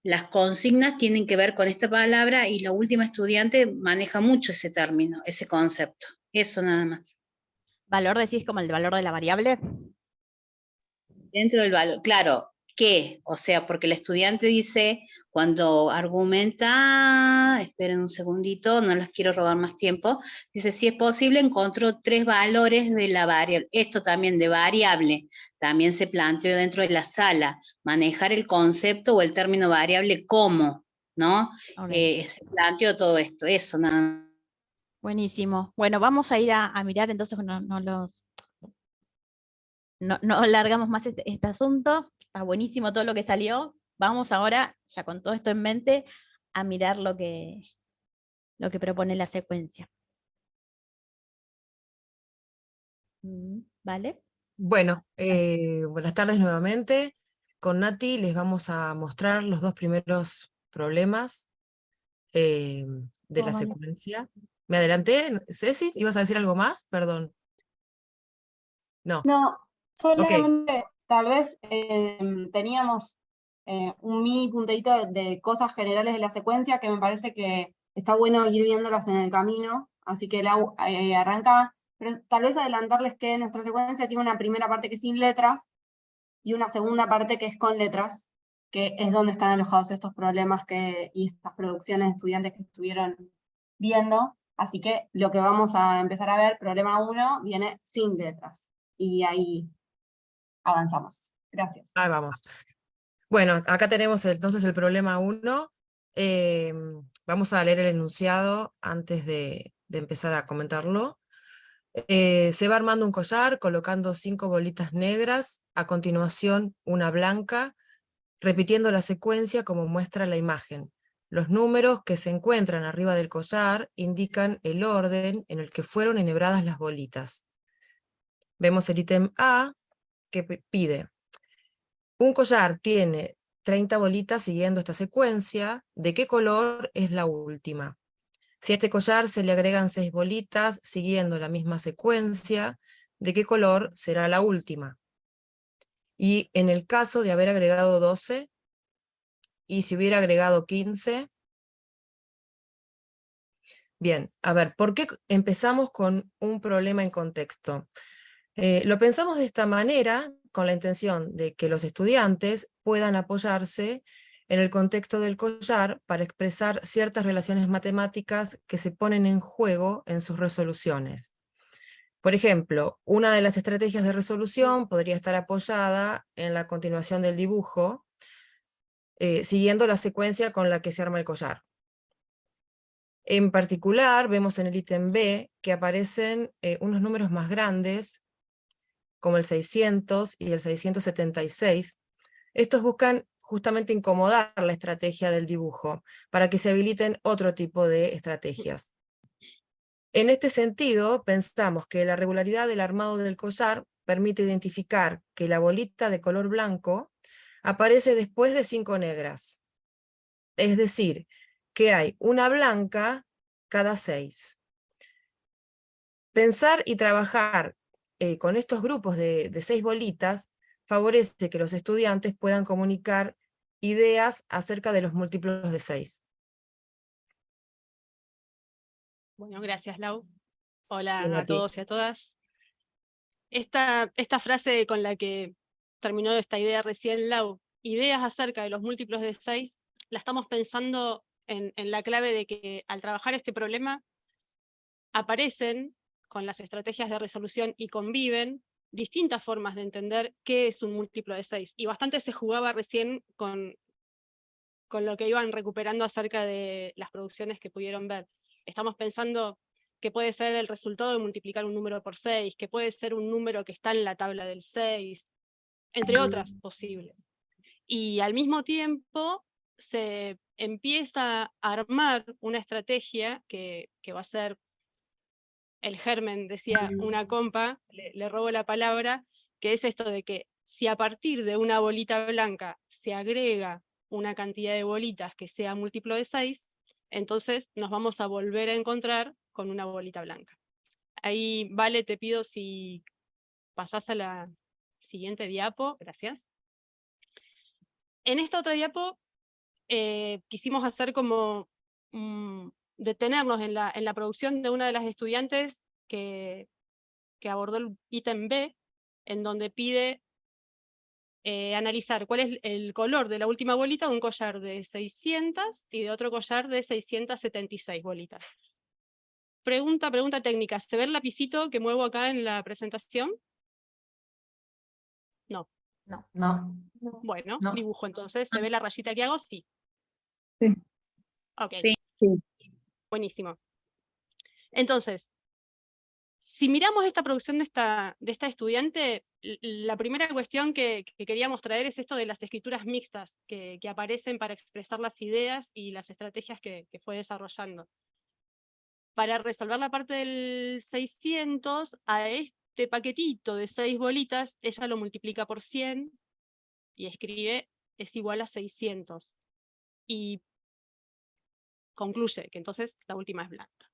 las consignas tienen que ver con esta palabra, y la última estudiante maneja mucho ese término, ese concepto. Eso nada más. ¿Valor decís como el valor de la variable? Dentro del valor, claro, ¿qué? O sea, porque el estudiante dice, cuando argumenta, esperen un segundito, no les quiero robar más tiempo, dice, si es posible, encontró 3 valores de la variable. Esto también de variable, también se planteó dentro de la sala, manejar el concepto o el término variable como, ¿no? Okay. Se planteó todo esto, eso nada más. Buenísimo. Bueno, vamos a ir a mirar, entonces no alargamos más este asunto. Está buenísimo todo lo que salió. Vamos ahora, ya con todo esto en mente, a mirar lo que propone la secuencia. ¿Vale? Bueno, buenas tardes nuevamente. Con Nati les vamos a mostrar los 2 primeros problemas de la secuencia. ¿Me adelanté? Ceci, ¿ibas a decir algo más? Perdón. No. No, solamente tal vez teníamos un mini punteito de cosas generales de la secuencia que me parece que está bueno ir viéndolas en el camino, así que arranca, pero tal vez adelantarles que nuestra secuencia tiene una primera parte que es sin letras y una segunda parte que es con letras, que es donde están alojados estos problemas y estas producciones de estudiantes que estuvieron viendo, así que lo que vamos a empezar a ver, problema 1, viene sin letras. Y ahí avanzamos. Gracias. Ahí vamos. Bueno, acá tenemos entonces el problema 1. Vamos a leer el enunciado antes de empezar a comentarlo. Se va armando un collar colocando 5 bolitas negras, a continuación una blanca, repitiendo la secuencia como muestra la imagen. Los números que se encuentran arriba del collar indican el orden en el que fueron enhebradas las bolitas. Vemos el ítem A, que pide: un collar tiene 30 bolitas siguiendo esta secuencia, ¿de qué color es la última? Si a este collar se le agregan 6 bolitas siguiendo la misma secuencia, ¿de qué color será la última? Y en el caso de haber agregado 12, y si hubiera agregado 15... Bien, a ver, ¿por qué empezamos con un problema en contexto? Lo pensamos de esta manera con la intención de que los estudiantes puedan apoyarse en el contexto del collar para expresar ciertas relaciones matemáticas que se ponen en juego en sus resoluciones. Por ejemplo, una de las estrategias de resolución podría estar apoyada en la continuación del dibujo, siguiendo la secuencia con la que se arma el collar. En particular, vemos en el ítem B que aparecen unos números más grandes, como el 600 y el 676. Estos buscan justamente incomodar la estrategia del dibujo, para que se habiliten otro tipo de estrategias. En este sentido, pensamos que la regularidad del armado del collar permite identificar que la bolita de color blanco aparece después de 5 negras. Es decir, que hay una blanca cada 6. Pensar y trabajar con estos grupos de 6 bolitas favorece que los estudiantes puedan comunicar ideas acerca de los múltiplos de 6. Bueno, gracias, Lau. Hola Bien, a a ti. todos y a todas. Esta frase con la que terminó esta idea recién, Lau, ideas acerca de los múltiplos de 6, la estamos pensando en la clave de que al trabajar este problema aparecen con las estrategias de resolución y conviven distintas formas de entender qué es un múltiplo de 6. Y bastante se jugaba recién con lo que iban recuperando acerca de las producciones que pudieron ver. Estamos pensando que puede ser el resultado de multiplicar un número por 6, que puede ser un número que está en la tabla del 6, entre otras posibles. Y al mismo tiempo se empieza a armar una estrategia que va a ser el germen, decía una compa, le robo la palabra, que es esto de que si a partir de una bolita blanca se agrega una cantidad de bolitas que sea múltiplo de 6, entonces nos vamos a volver a encontrar con una bolita blanca. Ahí, Vale, te pido si pasás a la siguiente diapo, gracias. En esta otra diapo quisimos hacer como detenernos en la producción de una de las estudiantes que abordó el ítem B, en donde pide analizar cuál es el color de la última bolita de un collar de 600 y de otro collar de 676 bolitas. Pregunta técnica, ¿se ve el lapicito que muevo acá en la presentación? No. No. Bueno, No. dibujo entonces, ¿se ve la rayita que hago? Sí. Sí. Ok. Sí. Buenísimo. Entonces, si miramos esta producción de esta estudiante, la primera cuestión que queríamos traer es esto de las escrituras mixtas que aparecen para expresar las ideas y las estrategias que fue desarrollando. Para resolver la parte del 600, a este paquetito de 6 bolitas, ella lo multiplica por 100 y escribe es igual a 600. Y concluye que entonces la última es blanca.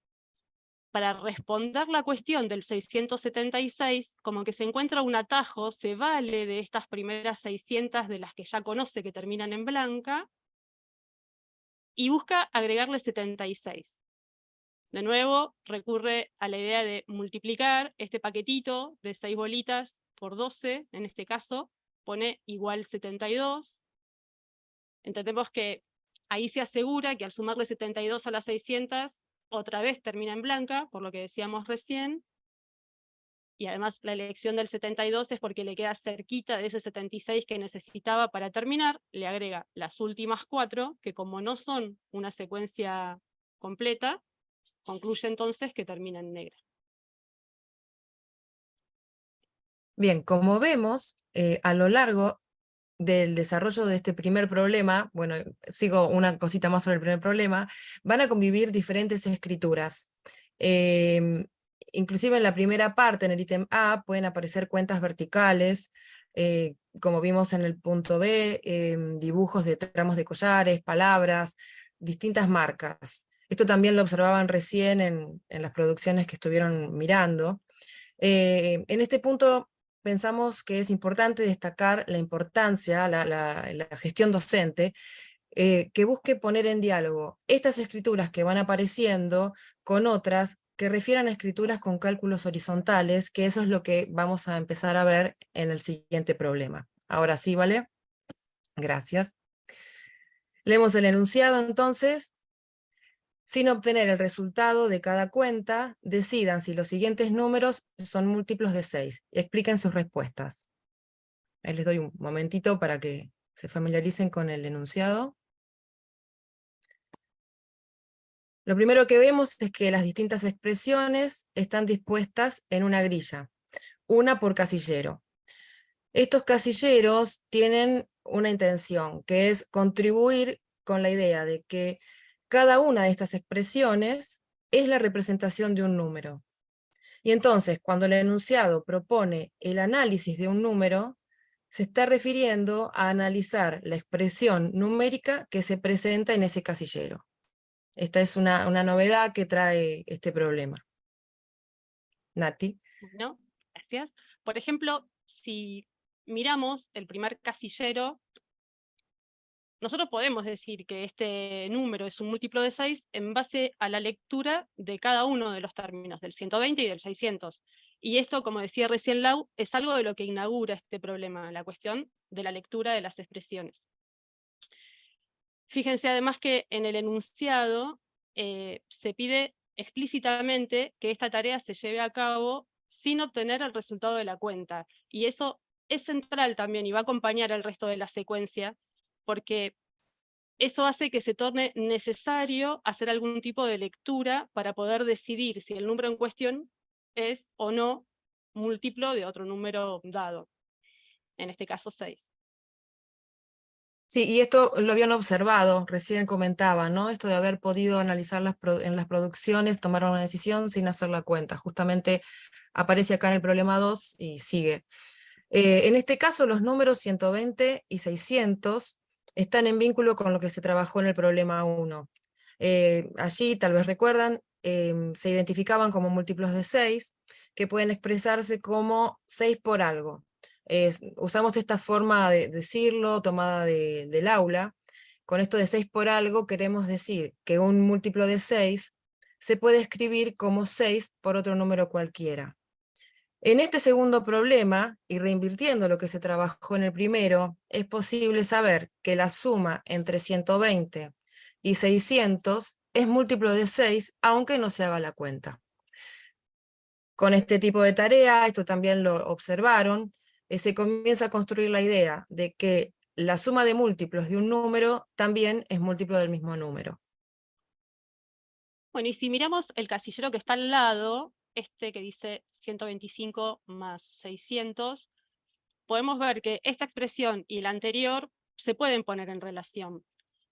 Para responder la cuestión del 676, como que se encuentra un atajo, se vale de estas primeras 600 de las que ya conoce que terminan en blanca, y busca agregarle 76. De nuevo, recurre a la idea de multiplicar este paquetito de 6 bolitas por 12, en este caso, pone igual 72. Entendemos que ahí se asegura que al sumarle 72 a las 600, otra vez termina en blanca, por lo que decíamos recién, y además la elección del 72 es porque le queda cerquita de ese 76 que necesitaba para terminar, le agrega las últimas 4, que como no son una secuencia completa, concluye entonces que termina en negra. Bien, como vemos, a lo largo del desarrollo de este primer problema, bueno, sigo una cosita más sobre el primer problema, van a convivir diferentes escrituras. Inclusive en la primera parte, en el ítem A, pueden aparecer cuentas verticales, como vimos en el punto B, dibujos de tramos de collares, palabras, distintas marcas. Esto también lo observaban recién en las producciones que estuvieron mirando. En este punto pensamos que es importante destacar la importancia, la gestión docente, que busque poner en diálogo estas escrituras que van apareciendo con otras que refieran a escrituras con cálculos horizontales, que eso es lo que vamos a empezar a ver en el siguiente problema. Ahora sí, ¿vale? Gracias. Leemos el enunciado entonces. Sin obtener el resultado de cada cuenta, decidan si los siguientes números son múltiplos de 6 y expliquen sus respuestas. Ahí les doy un momentito para que se familiaricen con el enunciado. Lo primero que vemos es que las distintas expresiones están dispuestas en una grilla, una por casillero. Estos casilleros tienen una intención, que es contribuir con la idea de que cada una de estas expresiones es la representación de un número. Y entonces, cuando el enunciado propone el análisis de un número, se está refiriendo a analizar la expresión numérica que se presenta en ese casillero. Esta es una novedad que trae este problema. Nati. Bueno, gracias. Por ejemplo, si miramos el primer casillero, nosotros podemos decir que este número es un múltiplo de 6 en base a la lectura de cada uno de los términos, del 120 y del 600. Y esto, como decía recién Lau, es algo de lo que inaugura este problema, la cuestión de la lectura de las expresiones. Fíjense además que en el enunciado se pide explícitamente que esta tarea se lleve a cabo sin obtener el resultado de la cuenta. Y eso es central también y va a acompañar el resto de la secuencia, porque eso hace que se torne necesario hacer algún tipo de lectura para poder decidir si el número en cuestión es o no múltiplo de otro número dado, en este caso 6. Sí, y esto lo habían observado, recién comentaba, ¿no? Esto de haber podido analizar en las producciones, tomar una decisión sin hacer la cuenta. Justamente aparece acá en el problema 2 y sigue. En este caso, los números 120 y 600 están en vínculo con lo que se trabajó en el problema 1. Allí, tal vez recuerdan, se identificaban como múltiplos de 6, que pueden expresarse como 6 por algo. Usamos esta forma de decirlo, tomada del aula. Con esto de 6 por algo, queremos decir que un múltiplo de 6 se puede escribir como 6 por otro número cualquiera. En este segundo problema, y reinvirtiendo lo que se trabajó en el primero, es posible saber que la suma entre 120 y 600 es múltiplo de 6, aunque no se haga la cuenta. Con este tipo de tarea, esto también lo observaron, se comienza a construir la idea de que la suma de múltiplos de un número también es múltiplo del mismo número. Bueno, y si miramos el casillero que está al lado, este que dice 125 más 600, podemos ver que esta expresión y la anterior se pueden poner en relación,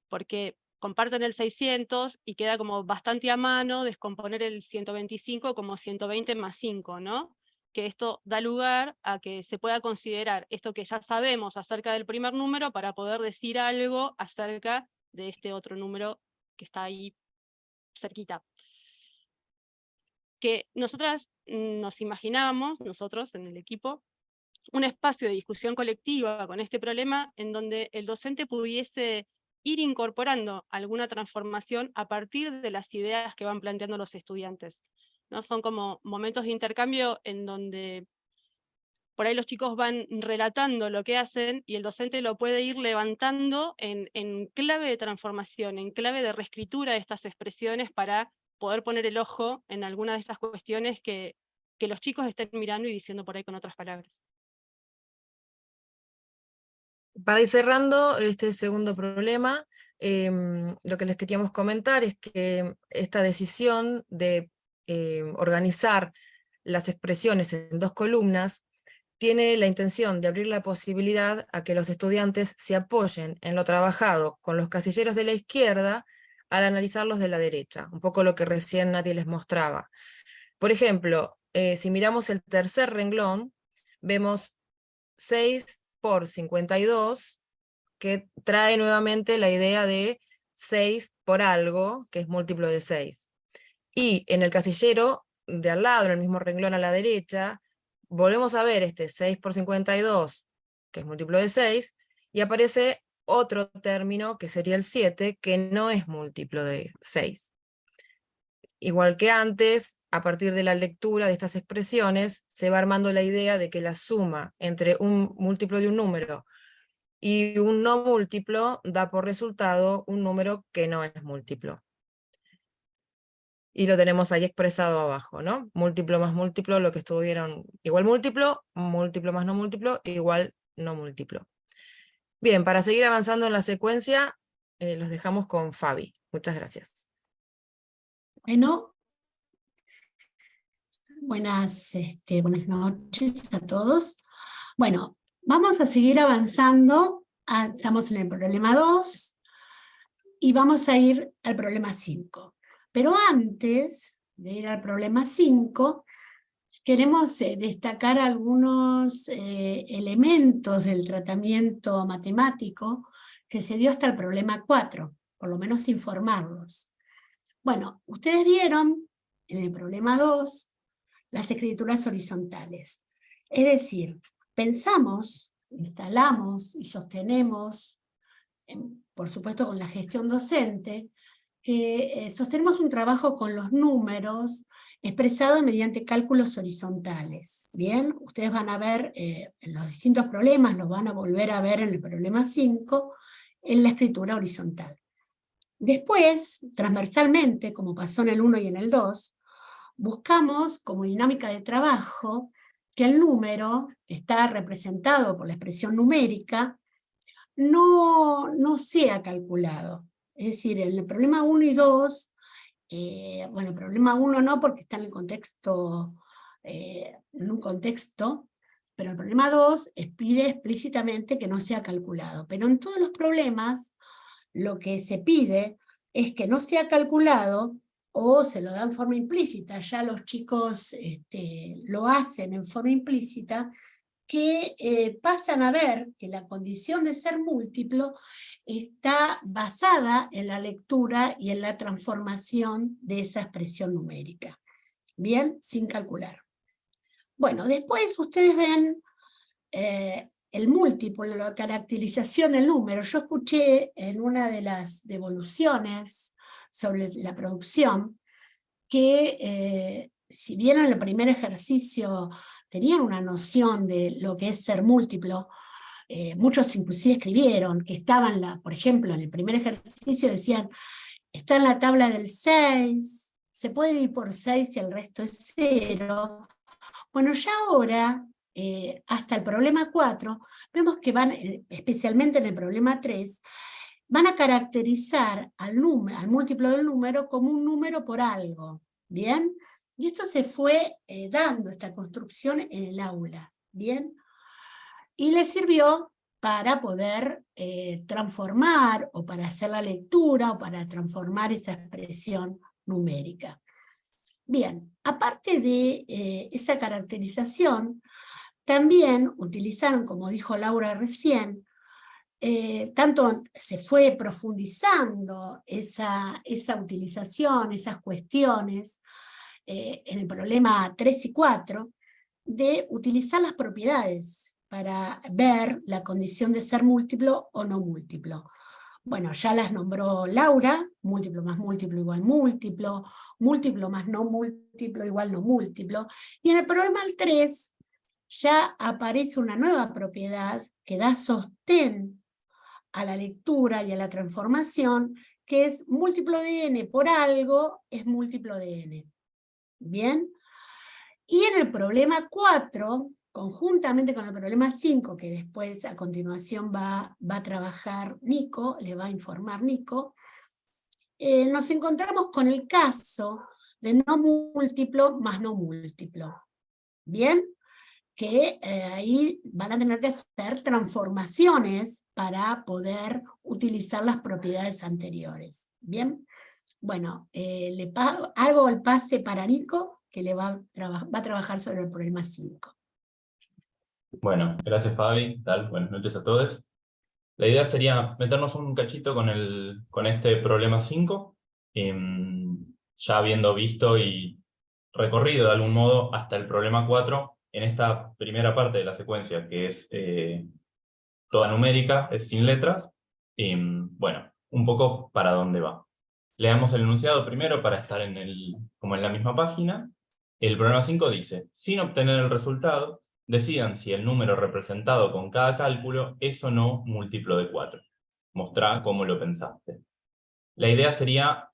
porque comparten el 600 y queda como bastante a mano descomponer el 125 como 120 más 5, ¿no? Que esto da lugar a que se pueda considerar esto que ya sabemos acerca del primer número para poder decir algo acerca de este otro número que está ahí cerquita. Que nosotras nos imaginábamos, nosotros en el equipo, un espacio de discusión colectiva con este problema en donde el docente pudiese ir incorporando alguna transformación a partir de las ideas que van planteando los estudiantes, ¿no? Son como momentos de intercambio en donde por ahí los chicos van relatando lo que hacen y el docente lo puede ir levantando en clave de transformación, en clave de reescritura de estas expresiones para poder poner el ojo en alguna de estas cuestiones que los chicos estén mirando y diciendo por ahí con otras palabras. Para ir cerrando este segundo problema, lo que les queríamos comentar es que esta decisión de organizar las expresiones en 2 columnas tiene la intención de abrir la posibilidad a que los estudiantes se apoyen en lo trabajado con los casilleros de la izquierda al analizarlos de la derecha, un poco lo que recién Nati les mostraba. Por ejemplo, si miramos el tercer renglón, vemos 6 por 52, que trae nuevamente la idea de 6 por algo, que es múltiplo de 6. Y en el casillero de al lado, en el mismo renglón a la derecha, volvemos a ver este 6 por 52, que es múltiplo de 6, y aparece otro término, que sería el 7, que no es múltiplo de 6. Igual que antes, a partir de la lectura de estas expresiones, se va armando la idea de que la suma entre un múltiplo de un número y un no múltiplo da por resultado un número que no es múltiplo. Y lo tenemos ahí expresado abajo, ¿no? Múltiplo más múltiplo, lo que estuvieron igual múltiplo, múltiplo más no múltiplo, igual no múltiplo. Bien, para seguir avanzando en la secuencia, los dejamos con Fabi. Muchas gracias. Bueno, buenas noches a todos. Bueno, vamos a seguir avanzando. Estamos en el problema 2 y vamos a ir al problema 5. Pero antes de ir al problema 5, queremos destacar algunos elementos del tratamiento matemático que se dio hasta el problema 4, por lo menos informarlos. Bueno, ustedes vieron en el problema 2 las escrituras horizontales. Es decir, pensamos, instalamos y sostenemos, por supuesto con la gestión docente, que sostenemos un trabajo con los números expresado mediante cálculos horizontales. Bien, ustedes van a ver en los distintos problemas, los van a volver a ver en el problema 5, en la escritura horizontal. Después, transversalmente, como pasó en el 1 y en el 2, buscamos como dinámica de trabajo que el número que está representado por la expresión numérica no sea calculado. Es decir, en el problema 1 y 2, bueno, el problema 1 no porque está en el contexto, en un contexto, pero el problema 2 pide explícitamente que no sea calculado. Pero en todos los problemas lo que se pide es que no sea calculado o se lo da en forma implícita, ya los chicos lo hacen en forma implícita, que pasan a ver que la condición de ser múltiplo está basada en la lectura y en la transformación de esa expresión numérica. Bien, sin calcular. Bueno, después ustedes ven el múltiplo, la caracterización del número. Yo escuché en una de las devoluciones sobre la producción que si bien en el primer ejercicio tenían una noción de lo que es ser múltiplo, muchos inclusive escribieron que estaban, por ejemplo, en el primer ejercicio decían, está en la tabla del 6, se puede ir por 6 y el resto es 0. Bueno, ya ahora, hasta el problema 4, vemos que van, especialmente en el problema 3, van a caracterizar al múltiplo del número como un número por algo, ¿bien? Y esto se fue dando, esta construcción en el aula, ¿bien? Y le sirvió para poder transformar, o para hacer la lectura, o para transformar esa expresión numérica. Bien, aparte de esa caracterización, también utilizaron, como dijo Laura recién, tanto se fue profundizando esa utilización, esas cuestiones, en el problema 3 y 4, de utilizar las propiedades para ver la condición de ser múltiplo o no múltiplo. Bueno, ya las nombró Laura, múltiplo más múltiplo igual múltiplo, múltiplo más no múltiplo igual no múltiplo, y en el problema 3 ya aparece una nueva propiedad que da sostén a la lectura y a la transformación, que es múltiplo de n por algo es múltiplo de n. ¿Bien? Y en el problema 4, conjuntamente con el problema 5, que después a continuación va a trabajar Nico, le va a informar Nico, nos encontramos con el caso de no múltiplo más no múltiplo. ¿Bien? Que ahí van a tener que hacer transformaciones para poder utilizar las propiedades anteriores. ¿Bien? Bueno, hago el pase para Nico, que le va a trabajar sobre el problema 5. Bueno, gracias Fabi, buenas noches a todos. La idea sería meternos un cachito con este problema 5, ya habiendo visto y recorrido de algún modo hasta el problema 4, en esta primera parte de la secuencia, que es toda numérica, es sin letras, bueno, un poco para dónde va. Leamos el enunciado primero para estar como en la misma página. El problema 5 dice, sin obtener el resultado, decidan si el número representado con cada cálculo es o no múltiplo de 4. Mostrá cómo lo pensaste. La idea sería,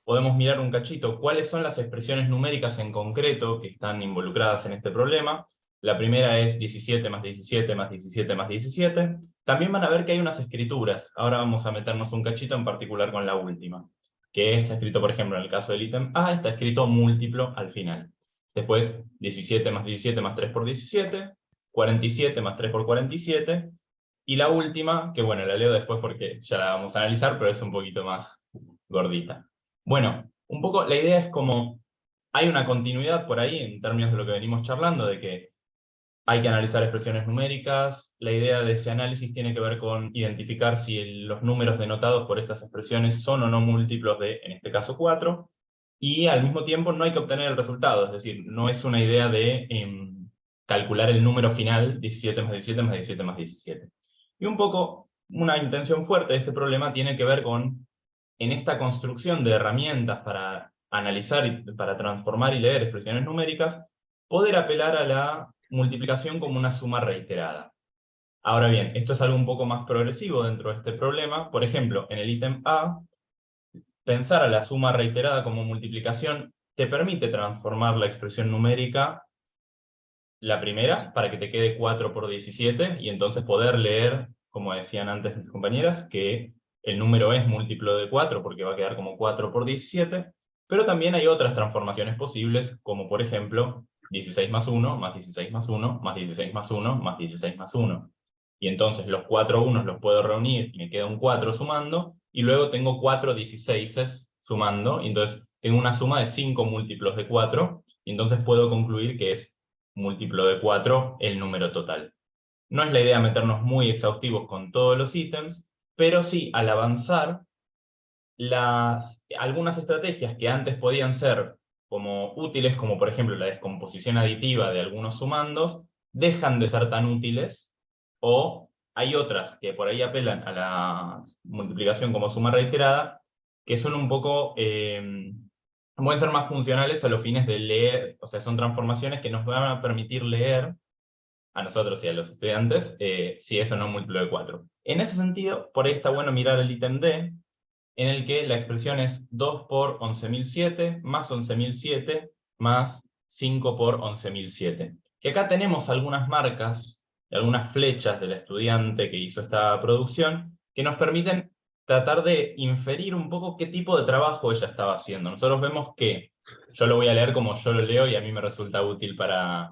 podemos mirar un cachito, cuáles son las expresiones numéricas en concreto que están involucradas en este problema. La primera es 17 más 17 más 17 más 17. También van a ver que hay unas escrituras. Ahora vamos a meternos un cachito en particular con la última, que está escrito, por ejemplo, en el caso del ítem A, está escrito múltiplo al final. Después, 17 más 17 más 3 por 17, 47 más 3 por 47, y la última, que bueno, la leo después porque ya la vamos a analizar, pero es un poquito más gordita. Bueno, un poco la idea es como hay una continuidad por ahí en términos de lo que venimos charlando, de que hay que analizar expresiones numéricas. La idea de ese análisis tiene que ver con identificar si los números denotados por estas expresiones son o no múltiplos de, en este caso, 4, y al mismo tiempo no hay que obtener el resultado, es decir, no es una idea de calcular el número final, 17 más 17 más 17 más 17. Y un poco, una intención fuerte de este problema tiene que ver con, en esta construcción de herramientas para analizar, y para transformar y leer expresiones numéricas, poder apelar a la multiplicación como una suma reiterada. Ahora bien, esto es algo un poco más progresivo dentro de este problema. Por ejemplo, en el ítem A, pensar a la suma reiterada como multiplicación te permite transformar la expresión numérica, la primera, para que te quede 4 por 17, y entonces poder leer, como decían antes mis compañeras, que el número es múltiplo de 4, porque va a quedar como 4 por 17, pero también hay otras transformaciones posibles, como por ejemplo, 16 más 1, más 16 más 1, más 16 más 1, más 16 más 1. Y entonces los 4 unos los puedo reunir, y me queda un 4 sumando, y luego tengo 4 16 sumando, y entonces tengo una suma de 5 múltiplos de 4, y entonces puedo concluir que es múltiplo de 4 el número total. No es la idea meternos muy exhaustivos con todos los ítems, pero sí, al avanzar, algunas estrategias que antes podían ser como útiles, como por ejemplo la descomposición aditiva de algunos sumandos, dejan de ser tan útiles, o hay otras que por ahí apelan a la multiplicación como suma reiterada, que son un poco, pueden ser más funcionales a los fines de leer, o sea, son transformaciones que nos van a permitir leer, a nosotros y a los estudiantes, si es o no múltiplo de 4. En ese sentido, por ahí está bueno mirar el ítem D, en el que la expresión es 2 por 11.007 más 11.007 más 5 por 11.007. Que acá tenemos algunas marcas, algunas flechas del estudiante que hizo esta producción, que nos permiten tratar de inferir un poco qué tipo de trabajo ella estaba haciendo. Nosotros vemos que, yo lo voy a leer como yo lo leo y a mí me resulta útil para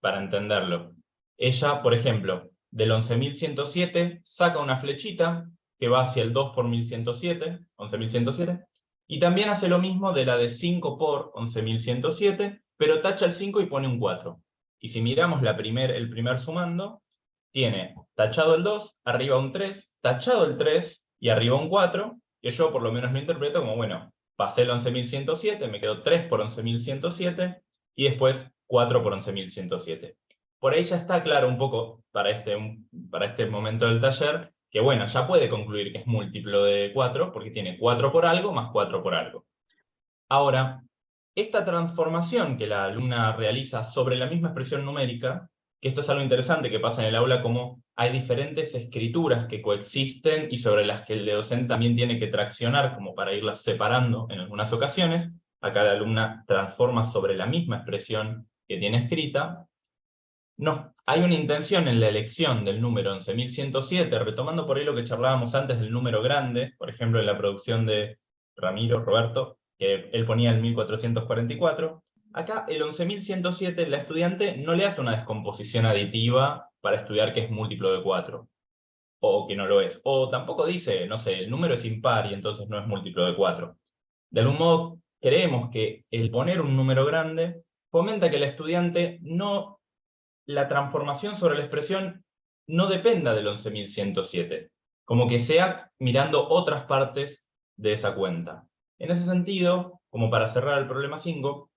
entenderlo. Ella, por ejemplo, del 11.107 saca una flechita que va hacia el 2 por 11.107, 11.107, y también hace lo mismo de la de 5 por 11.107, pero tacha el 5 y pone un 4. Y si miramos el primer sumando, tiene tachado el 2, arriba un 3, tachado el 3 y arriba un 4, que yo por lo menos lo interpreto como, bueno, pasé el 11.107, me quedó 3 por 11.107, y después 4 por 11.107. Por ahí ya está claro un poco, para este momento del taller, que bueno, ya puede concluir que es múltiplo de 4, porque tiene 4 por algo más 4 por algo. Ahora, esta transformación que la alumna realiza sobre la misma expresión numérica, que esto es algo interesante que pasa en el aula, como hay diferentes escrituras que coexisten y sobre las que el docente también tiene que traccionar como para irlas separando en algunas ocasiones. Acá la alumna transforma sobre la misma expresión que tiene escrita. No, hay una intención en la elección del número 11.107, retomando por ahí lo que charlábamos antes del número grande, por ejemplo en la producción de Roberto, que él ponía el 1444. Acá el 11.107, la estudiante no le hace una descomposición aditiva para estudiar que es múltiplo de 4, o que no lo es. O tampoco dice, no sé, el número es impar y entonces no es múltiplo de 4. De algún modo, creemos que el poner un número grande fomenta que el estudiante la transformación sobre la expresión no dependa del 11.107, como que sea mirando otras partes de esa cuenta. En ese sentido, como para cerrar el problema 5,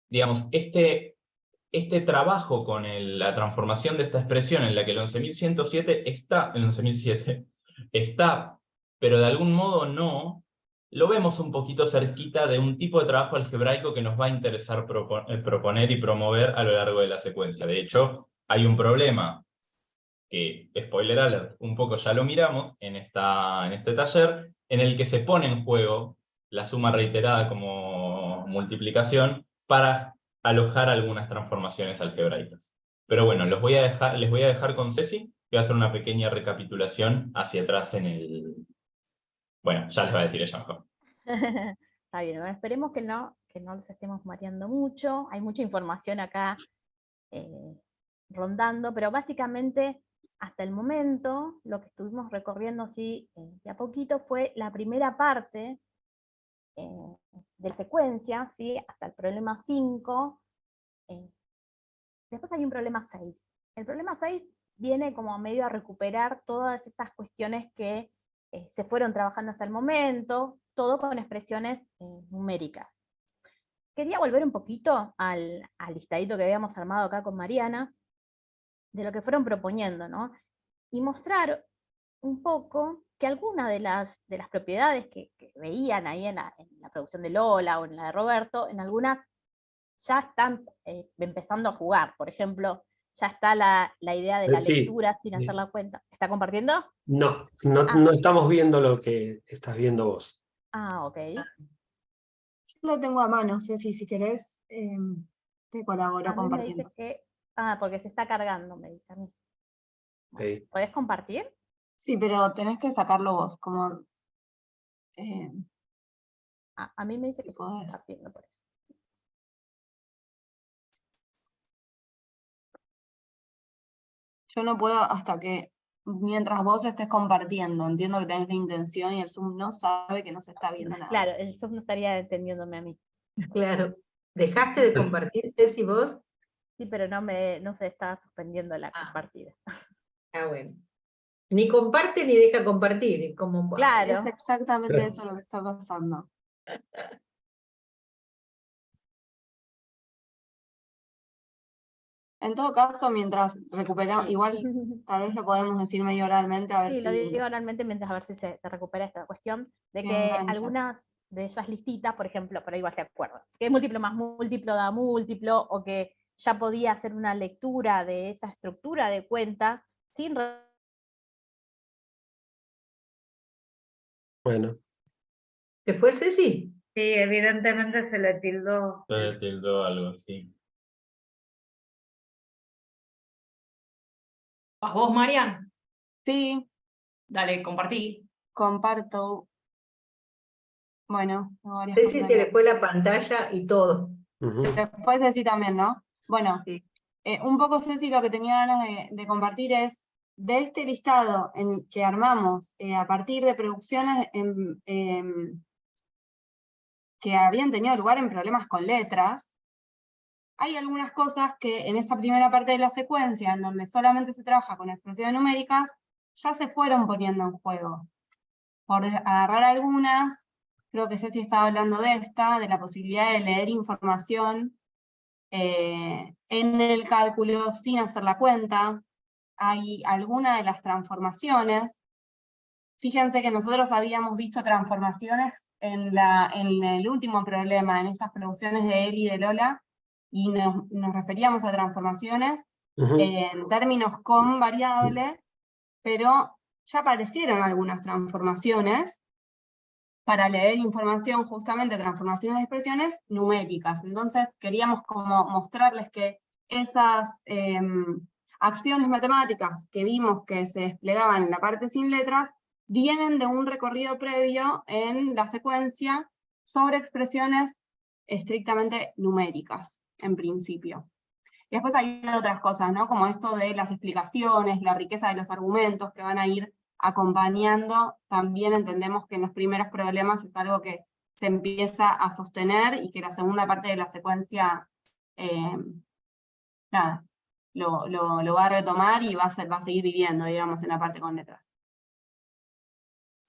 digamos, este trabajo con la transformación de esta expresión en la que el 11.107 está, pero de algún modo no, lo vemos un poquito cerquita de un tipo de trabajo algebraico que nos va a interesar proponer y promover a lo largo de la secuencia. De hecho, hay un problema que, spoiler alert, un poco ya lo miramos en este taller, en el que se pone en juego la suma reiterada como multiplicación para alojar algunas transformaciones algebraicas. Pero bueno, les voy a dejar con Ceci, que va a hacer una pequeña recapitulación hacia atrás en el... Bueno, ya les va a decir ella mejor. Está bien, bueno, esperemos que no los estemos mareando mucho. Hay mucha información acá rondando, pero básicamente hasta el momento lo que estuvimos recorriendo así de a poquito fue la primera parte de la secuencia, ¿sí? Hasta el problema 5. Después hay un problema 6. El problema 6 viene como medio a recuperar todas esas cuestiones que se fueron trabajando hasta el momento, todo con expresiones numéricas. Quería volver un poquito al listadito que habíamos armado acá con Mariana, de lo que fueron proponiendo, ¿no? Y mostrar un poco que algunas de las propiedades que veían ahí en la producción de Lola o en la de Roberto, en algunas ya están empezando a jugar. Por ejemplo, ya está la idea de la Sí, lectura sin hacer la cuenta. ¿Está compartiendo? No, no estamos viendo lo que estás viendo vos. Ah, ok. Yo lo tengo a mano, Ceci, si querés, te colaboro A mí me compartiendo. dice que... Ah, porque se está cargando, me dice a mí. Ok. ¿Podés compartir? Sí, pero tenés que sacarlo vos, como... A mí me dice que está compartiendo por eso. Yo no puedo hasta que, mientras vos estés compartiendo, entiendo que tenés la intención y el Zoom no sabe que no se está viendo nada. Claro, el Zoom no estaría entendiéndome a mí. Claro. ¿Dejaste de compartir, Ceci, vos? Sí, pero no se está suspendiendo la compartida. Ah, bueno. Ni comparte ni deja compartir. Como... Claro. Es exactamente eso lo que está pasando. En todo caso, mientras recuperamos, igual tal vez lo podemos decir medio oralmente, a ver Sí, si... lo digo oralmente mientras a ver si se recupera esta cuestión de Sí, que engancha. algunas de esas listitas, por ejemplo, por ahí igual se acuerdan, que múltiplo más múltiplo da múltiplo, o que ya podía hacer una lectura de esa estructura de cuenta sin... Bueno. ¿Te fue, Ceci? Sí, evidentemente se le tildó. Se le tildó algo, sí. ¿Vas vos, Marian? Sí. Dale, compartí. Comparto. Bueno, varias Ceci cosas se que- le fue la pantalla y todo. Se te fue Ceci también, ¿no? Bueno, un poco Ceci lo que tenía ganas de compartir es, de este listado que armamos a partir de producciones que habían tenido lugar en problemas con letras, hay algunas cosas que en esta primera parte de la secuencia, en donde solamente se trabaja con expresiones numéricas, ya se fueron poniendo en juego. Por agarrar algunas, creo que Ceci estaba hablando de esta, de la posibilidad de leer información en el cálculo sin hacer la cuenta. Hay alguna de las transformaciones. Fíjense que nosotros habíamos visto transformaciones en el último problema, en estas producciones de Eli y de Lola, y nos referíamos a transformaciones en términos con variable, pero ya aparecieron algunas transformaciones para leer información, justamente transformaciones de expresiones numéricas. Entonces queríamos como mostrarles que esas acciones matemáticas que vimos que se desplegaban en la parte sin letras, vienen de un recorrido previo en la secuencia sobre expresiones estrictamente numéricas, en principio. Y después hay otras cosas, ¿no? Como esto de las explicaciones, la riqueza de los argumentos que van a ir acompañando. También entendemos que en los primeros problemas es algo que se empieza a sostener y que la segunda parte de la secuencia nada, lo va a retomar y va a seguir viviendo, digamos, en la parte con letras.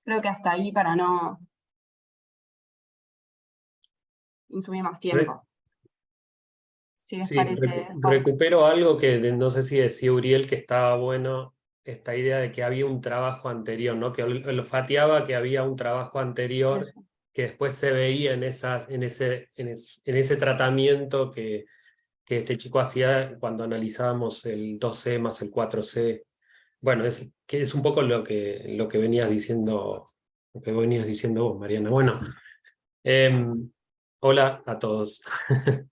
Creo que hasta ahí para no insumir más tiempo. Si les Sí, parece. recupero algo que no sé si decía Uriel, que estaba bueno, esta idea de que había un trabajo anterior, ¿no? Que olfateaba que había un trabajo anterior después se veía en ese tratamiento que este chico hacía cuando analizábamos el 2C más el 4C. Bueno, que es un poco lo que venías diciendo, vos, Mariana. Bueno, hola a todos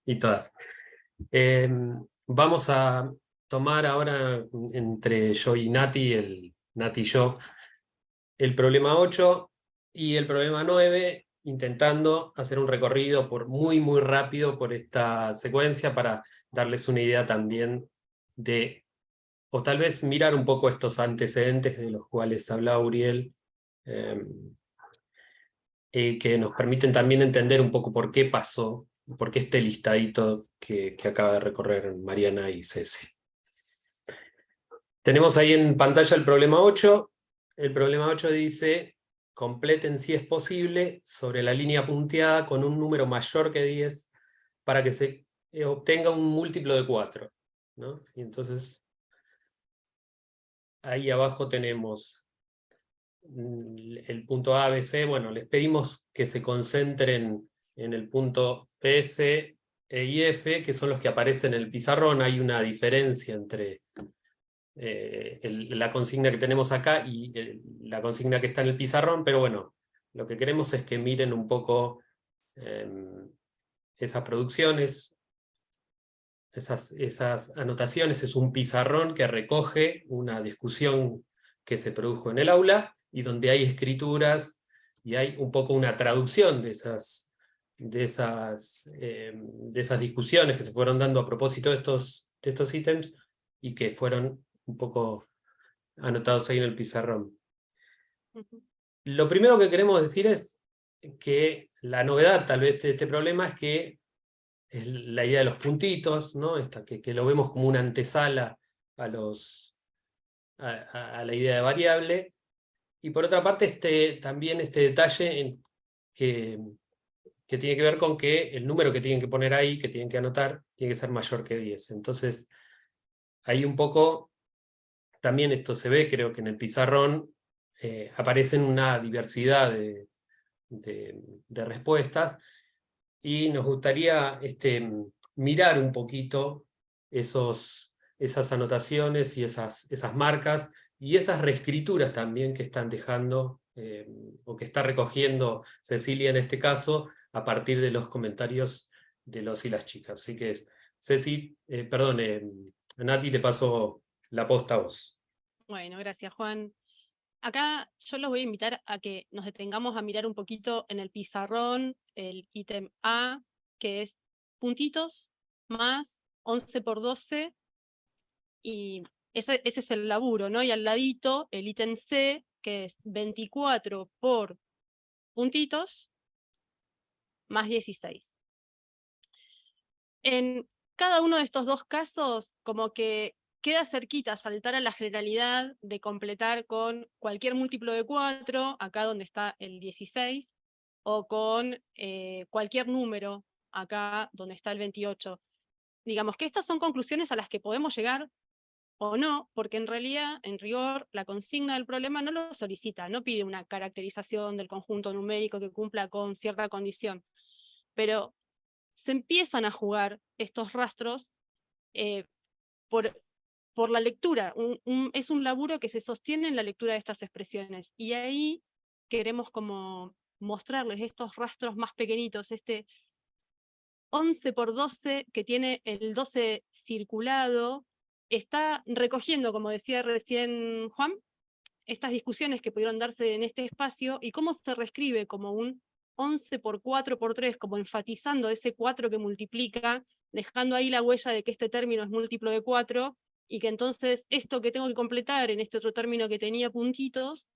y todas. Vamos a tomar ahora entre yo y Nati, Nati y yo, el problema 8 y el problema 9, intentando hacer un recorrido muy rápido por esta secuencia para darles una idea también de, o tal vez mirar un poco estos antecedentes de los cuales hablaba Uriel, que nos permiten también entender un poco por qué pasó, por qué este listadito que acaba de recorrer Mariana y Ceci. Tenemos ahí en pantalla el problema 8. El problema 8 dice: completen si es posible sobre la línea punteada con un número mayor que 10 para que se obtenga un múltiplo de 4, ¿no? Y entonces, ahí abajo tenemos el punto A, B, C. Bueno, les pedimos que se concentren en el punto P, C, E y F, que son los que aparecen en el pizarrón. Hay una diferencia entre la consigna que tenemos acá y la consigna que está en el pizarrón, pero bueno, lo que queremos es que miren un poco esas producciones, esas anotaciones. Es un pizarrón que recoge una discusión que se produjo en el aula y donde hay escrituras y hay un poco una traducción de esas discusiones que se fueron dando a propósito de estos ítems y que fueron un poco anotados ahí en el pizarrón. Lo primero que queremos decir es que la novedad tal vez de este problema es que es la idea de los puntitos, ¿no? Que lo vemos como una antesala a la idea de variable. Y por otra parte también este detalle que tiene que ver con que el número que tienen que poner ahí, que tienen que anotar, tiene que ser mayor que 10. Entonces, ahí un poco, también esto se ve, creo que en el pizarrón, aparecen una diversidad de respuestas, y nos gustaría mirar un poquito esas anotaciones y esas marcas, y esas reescrituras también que están dejando, o que está recogiendo Cecilia en este caso, a partir de los comentarios de los y las chicas. Así que, Nati, te paso la posta a vos. Bueno, gracias, Juan. Acá yo los voy a invitar a que nos detengamos a mirar un poquito en el pizarrón el ítem A, que es puntitos más 11 por 12, y ese es el laburo, ¿no? Y al ladito el ítem C, que es 24 por puntitos más 16. En cada uno de estos dos casos, como que queda cerquita saltar a la generalidad de completar con cualquier múltiplo de 4, acá donde está el 16, o con cualquier número, acá donde está el 28. Digamos que estas son conclusiones a las que podemos llegar o no, porque en realidad, en rigor, la consigna del problema no lo solicita, no pide una caracterización del conjunto numérico que cumpla con cierta condición, pero se empiezan a jugar estos rastros por la lectura. Es un laburo que se sostiene en la lectura de estas expresiones, y ahí queremos como mostrarles estos rastros más pequeñitos, 11 por 12 que tiene el 12 circulado, está recogiendo, como decía recién Juan, estas discusiones que pudieron darse en este espacio, y cómo se reescribe como un 11 por 4 por 3, como enfatizando ese 4 que multiplica, dejando ahí la huella de que este término es múltiplo de 4, y que entonces esto que tengo que completar en este otro término que tenía puntitos,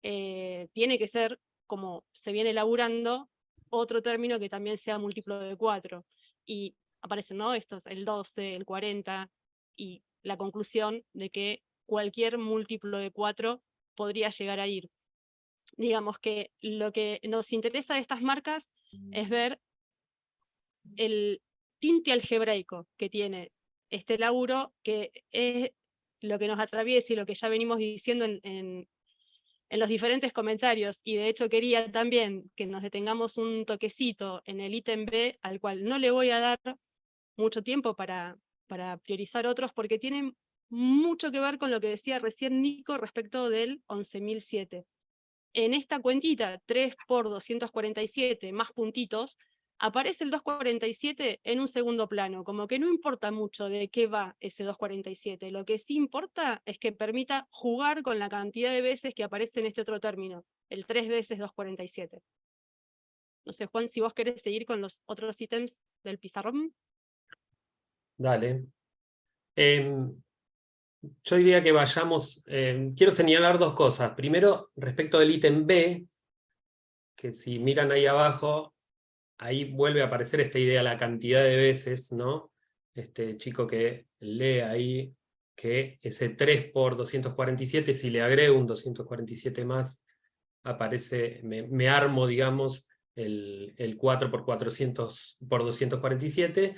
tiene que ser, como se viene elaborando, otro término que también sea múltiplo de 4. Y aparecen, ¿no?, estos, el 12, el 40, y la conclusión de que cualquier múltiplo de 4 podría llegar a ir. Digamos que lo que nos interesa de estas marcas es ver el tinte algebraico que tiene este laburo, que es lo que nos atraviesa y lo que ya venimos diciendo en en los diferentes comentarios, y de hecho quería también que nos detengamos un toquecito en el ítem B, al cual no le voy a dar mucho tiempo para priorizar otros, porque tienen mucho que ver con lo que decía recién Nico respecto del 11.007. En esta cuentita, 3 por 247 más puntitos, aparece el 247 en un segundo plano, como que no importa mucho de qué va ese 247, lo que sí importa es que permita jugar con la cantidad de veces que aparece en este otro término, el 3 veces 247. No sé, Juan, si vos querés seguir con los otros ítems del pizarrón. Dale. Yo diría que vayamos, quiero señalar dos cosas. Primero, respecto del ítem B, que si miran ahí abajo, ahí vuelve a aparecer esta idea, la cantidad de veces, ¿no? Este chico que lee ahí que ese 3 por 247, si le agrego un 247 más, aparece, me armo, digamos, el 4 por 400 por 247,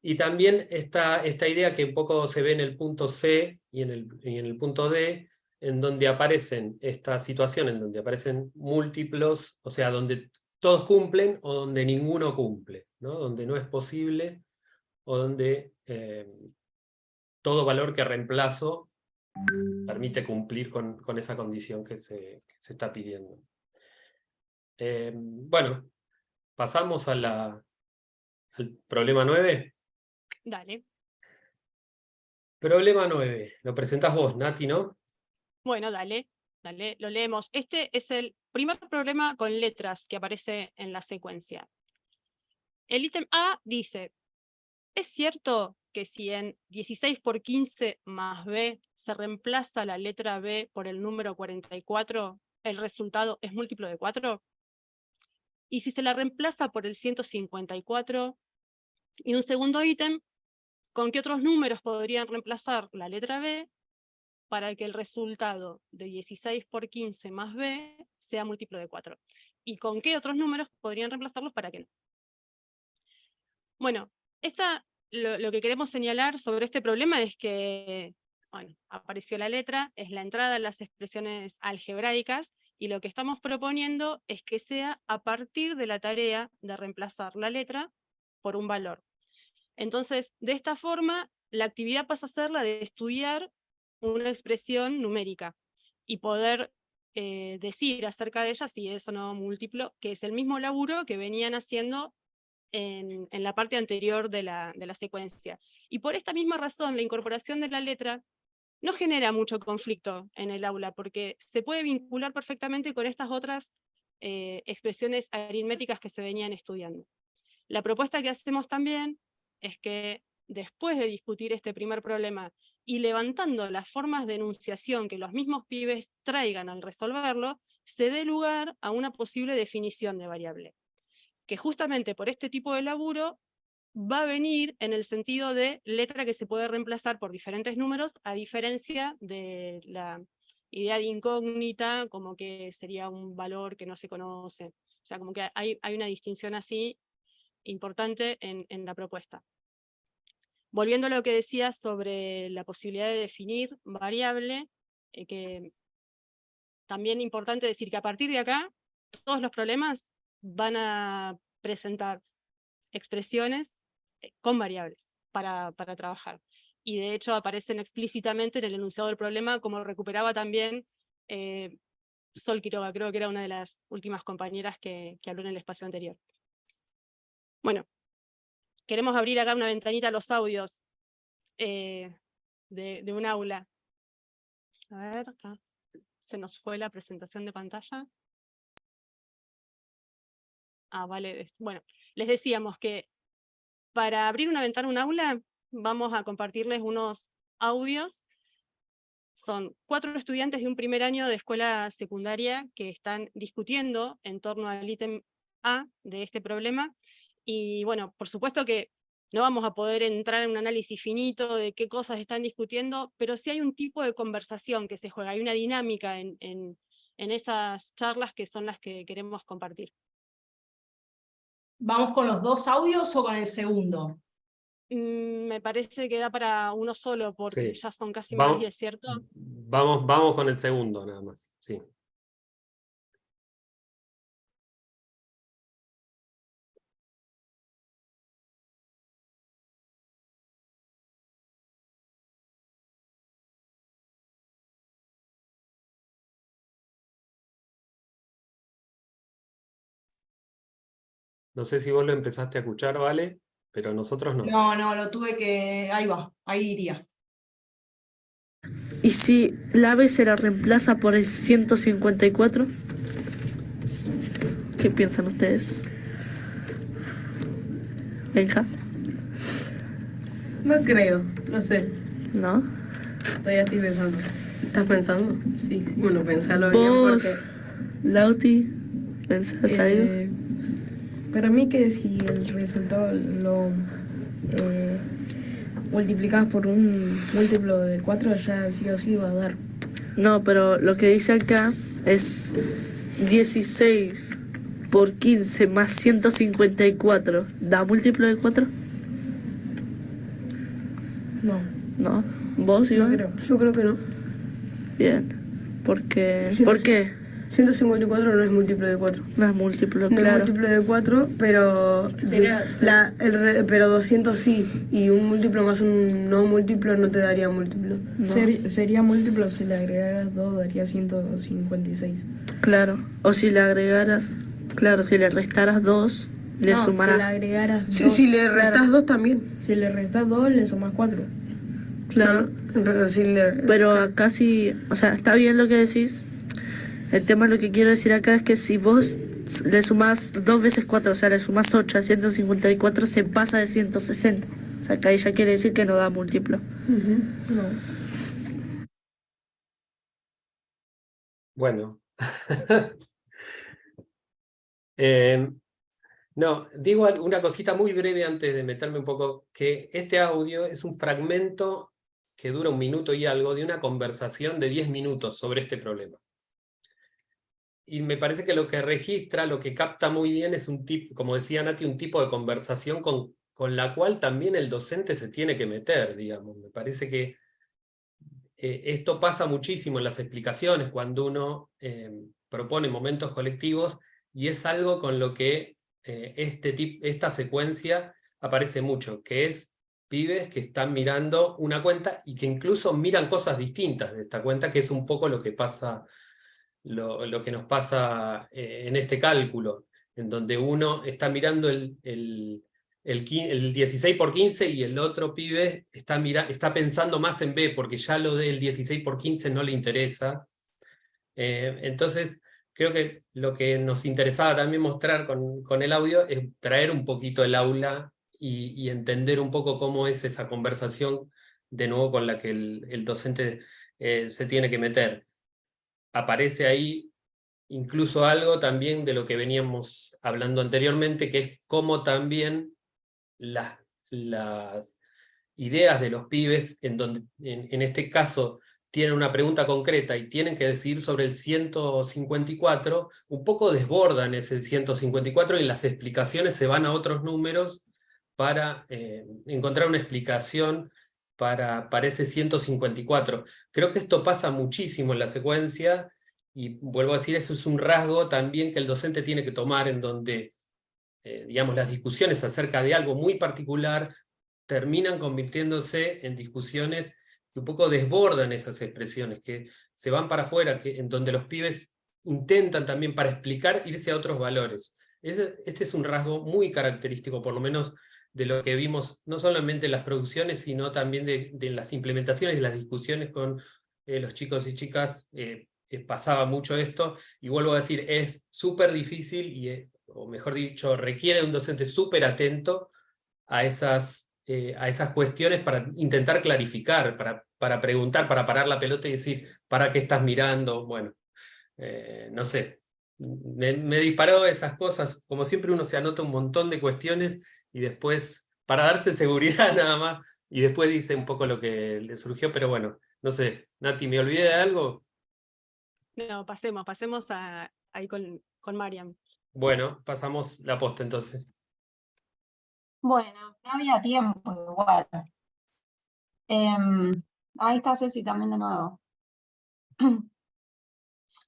y también esta idea que un poco se ve en el punto C y en el punto D, en donde aparecen esta situación, en donde aparecen múltiplos, o sea, donde todos cumplen o donde ninguno cumple, ¿no? Donde no es posible o donde todo valor que reemplazo permite cumplir con esa condición que se está pidiendo. Bueno, pasamos al problema 9. Dale. Problema 9. Lo presentás vos, Nati, ¿no? Bueno, dale, lo leemos. Este es el primer problema con letras que aparece en la secuencia. El ítem A dice, ¿es cierto que si en 16 por 15 más B se reemplaza la letra B por el número 44, el resultado es múltiplo de 4? Y si se la reemplaza por el 154, y un segundo ítem, ¿con qué otros números podrían reemplazar la letra B para que el resultado de 16 por 15 más B sea múltiplo de 4? ¿Y con qué otros números podrían reemplazarlos para que no? Bueno, lo que queremos señalar sobre este problema es que, bueno, apareció la letra, es la entrada a las expresiones algebraicas, y lo que estamos proponiendo es que sea a partir de la tarea de reemplazar la letra por un valor. Entonces, de esta forma, la actividad pasa a ser la de estudiar una expresión numérica y poder decir acerca de ella si es o no múltiplo, que es el mismo laburo que venían haciendo en la parte anterior de la secuencia. Y por esta misma razón, la incorporación de la letra no genera mucho conflicto en el aula, porque se puede vincular perfectamente con estas otras expresiones aritméticas que se venían estudiando. La propuesta que hacemos también es que después de discutir este primer problema y levantando las formas de enunciación que los mismos pibes traigan al resolverlo, se dé lugar a una posible definición de variable, que justamente por este tipo de laburo va a venir en el sentido de letra que se puede reemplazar por diferentes números, a diferencia de la idea de incógnita, como que sería un valor que no se conoce. O sea, como que hay una distinción así importante en la propuesta. Volviendo a lo que decía sobre la posibilidad de definir variable, que también es importante decir que a partir de acá, todos los problemas van a presentar expresiones con variables para trabajar. Y de hecho aparecen explícitamente en el enunciado del problema, como recuperaba también Sol Quiroga, creo que era una de las últimas compañeras que habló en el espacio anterior. Bueno, queremos abrir acá una ventanita a los audios de un aula. A ver, acá se nos fue la presentación de pantalla. Ah, vale. Bueno, les decíamos que para abrir una ventana a un aula, vamos a compartirles unos audios. Son 4 estudiantes de un primer año de escuela secundaria que están discutiendo en torno al ítem A de este problema. Y bueno, por supuesto que no vamos a poder entrar en un análisis finito de qué cosas están discutiendo, pero sí hay un tipo de conversación que se juega, hay una dinámica en esas charlas que son las que queremos compartir. ¿Vamos con los 2 audios o con el segundo? Me parece que da para uno solo, porque Sí. ya son casi más 10, ¿cierto? Vamos con el segundo, nada más. Sí. No sé si vos lo empezaste a escuchar, ¿vale? Pero nosotros no. No, lo tuve que. Ahí va, ahí iría. ¿Y si la B se la reemplaza por el 154? ¿Qué piensan ustedes? Benja. No creo, no sé. ¿No? Todavía estoy pensando. ¿Estás pensando? Sí. Bueno, pensalo bien ¿Vos, porque... Lauti, pensás algo? Para mí que si el resultado lo multiplicás por un múltiplo de 4, ya sí o sí va a dar. No, pero lo que dice acá es 16 por 15 más 154. ¿Da múltiplo de 4? No. ¿No? ¿Vos, Iván? Yo creo que no. Bien. ¿Por qué? 154 no es múltiplo de 4. No es múltiplo, No claro. es múltiplo de 4, pero, pero 200 sí. Y un múltiplo más un no múltiplo no te daría múltiplo. Sería múltiplo si le agregaras 2, daría 156. Claro. O si le agregaras, claro, si le restaras 2, le sumarás. Si le agregaras 2. Si le restas 2 también. Si le restas 2, le sumas 4. Claro. Pero acá sí, o sea, está bien lo que decís. El tema, lo que quiero decir acá es que si vos le sumás 2 veces 4, o sea, le sumás 8 a 154, se pasa de 160. O sea, que ahí ya quiere decir que no da múltiplo. No. Bueno. No, digo una cosita muy breve antes de meterme un poco, que este audio es un fragmento que dura 1 minuto y algo de una conversación de 10 minutos sobre este problema. Y me parece que lo que registra, lo que capta muy bien es un tipo, como decía Nati, un tipo de conversación con la cual también el docente se tiene que meter, digamos. Me parece que esto pasa muchísimo en las explicaciones cuando uno propone momentos colectivos, y es algo con lo que esta secuencia aparece mucho, que es pibes que están mirando una cuenta y que incluso miran cosas distintas de esta cuenta, que es un poco lo que pasa, lo que nos pasa en este cálculo, en donde uno está mirando el 16 por 15 y el otro pibe está pensando más en B, porque ya lo del 16 por 15 no le interesa. Entonces, creo que lo que nos interesaba también mostrar con el audio es traer un poquito el aula y entender un poco cómo es esa conversación, de nuevo, con la que el docente se tiene que meter. Aparece ahí incluso algo también de lo que veníamos hablando anteriormente, que es cómo también las ideas de los pibes, en este caso tienen una pregunta concreta y tienen que decidir sobre el 154, un poco desbordan ese 154 y las explicaciones se van a otros números para encontrar una explicación para ese 154. Creo que esto pasa muchísimo en la secuencia, y vuelvo a decir, eso es un rasgo también que el docente tiene que tomar, en donde digamos, las discusiones acerca de algo muy particular terminan convirtiéndose en discusiones que un poco desbordan esas expresiones, que se van para afuera, en donde los pibes intentan también, para explicar, irse a otros valores. Este es un rasgo muy característico, por lo menos, de lo que vimos, no solamente en las producciones, sino también de las implementaciones, de las discusiones con los chicos y chicas. Pasaba mucho esto, y vuelvo a decir, es súper difícil, o mejor dicho, requiere de un docente súper atento a esas cuestiones para intentar clarificar, para preguntar, para parar la pelota y decir, ¿para qué estás mirando? Bueno, no sé, me disparó esas cosas. Como siempre, uno se anota un montón de cuestiones y después, para darse seguridad nada más, y después dice un poco lo que le surgió, pero bueno, no sé, Nati, ¿me olvidé de algo? No, pasemos ahí con Mariam. Bueno, pasamos la posta entonces. Bueno, no había tiempo igual. Ahí está Ceci también de nuevo.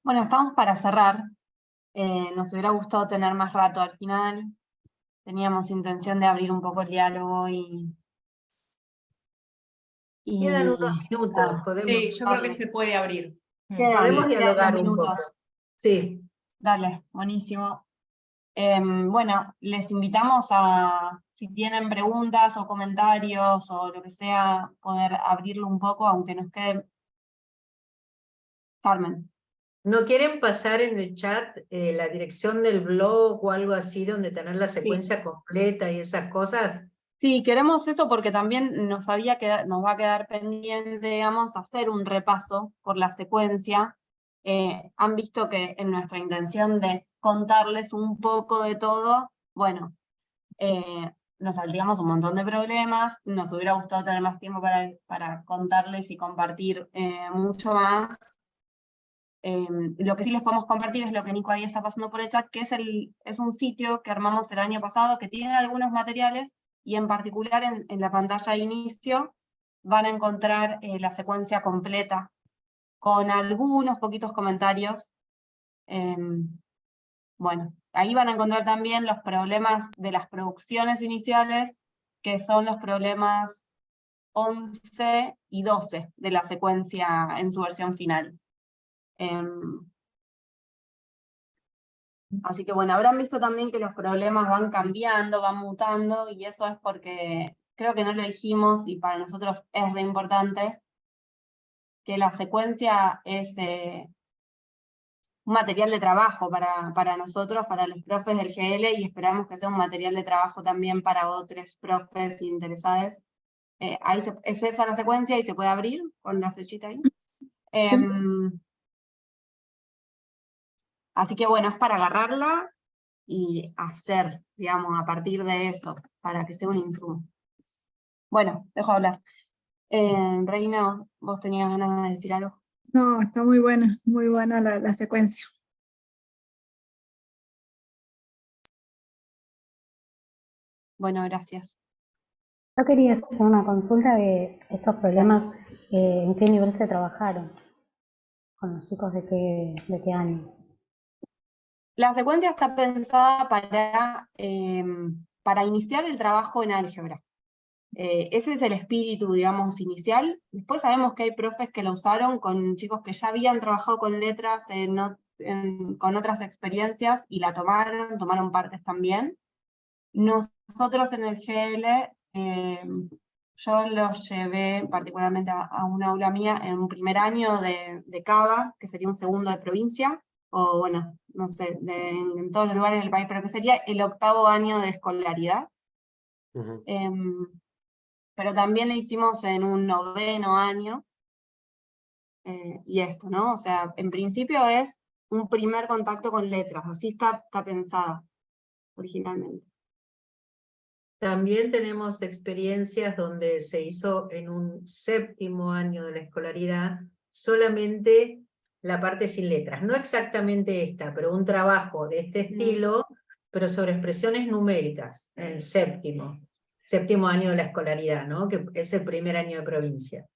Bueno, estamos para cerrar. Nos hubiera gustado tener más rato al final. Teníamos intención de abrir un poco el diálogo y Quedan unos minutos, podemos. Sí, yo creo que se puede abrir. Podemos dialogar un minutos. poco. Sí. Dale, buenísimo. Bueno, les invitamos a, si tienen preguntas o comentarios o lo que sea, poder abrirlo un poco, aunque nos quede... Carmen. ¿No quieren pasar en el chat la dirección del blog o algo así, donde tener la secuencia completa y esas cosas? Sí, queremos eso porque también nos va a quedar pendiente, digamos, hacer un repaso por la secuencia. Han visto que en nuestra intención de contarles un poco de todo, bueno, nos salteamos un montón de problemas, nos hubiera gustado tener más tiempo para contarles y compartir mucho más. Lo que sí les podemos compartir es lo que Nico ahí está pasando por el chat, que es un sitio que armamos el año pasado, que tiene algunos materiales, y en particular en la pantalla de inicio van a encontrar la secuencia completa, con algunos poquitos comentarios. Bueno, ahí van a encontrar también los problemas de las producciones iniciales, que son los problemas 11 y 12 de la secuencia en su versión final. Así que bueno, habrán visto también que los problemas van cambiando, van mutando, y eso es porque, creo que no lo dijimos, y para nosotros es re importante, que la secuencia es un material de trabajo para nosotros, para los profes del GL, y esperamos que sea un material de trabajo también para otros profes interesados. Ahí es esa la secuencia y se puede abrir con la flechita ahí. Así que bueno, es para agarrarla y hacer, digamos, a partir de eso, para que sea un insumo. Bueno, dejo hablar. Reina, vos tenías ganas de decir algo. No, está muy buena la secuencia. Bueno, gracias. Yo quería hacer una consulta de estos problemas, ¿en qué nivel se trabajaron? ¿Con los chicos de qué año? La secuencia está pensada para iniciar el trabajo en álgebra. Ese es el espíritu, digamos, inicial. Después sabemos que hay profes que lo usaron con chicos que ya habían trabajado con letras con otras experiencias y la tomaron partes también. Nosotros en el GL, yo lo llevé particularmente a un aula mía en un primer año de Cava, que sería un segundo de provincia, o bueno, no sé, en todos los lugares del país, pero que sería el 8º año de escolaridad. Pero también le hicimos en un 9º año, y esto, ¿no? O sea, en principio es un primer contacto con letras, así está pensada originalmente. También tenemos experiencias donde se hizo en un 7º año de la escolaridad solamente la parte sin letras. No exactamente esta, pero un trabajo de este estilo, pero sobre expresiones numéricas, en el 7º año de la escolaridad, ¿no? Que es el primer año de provincia.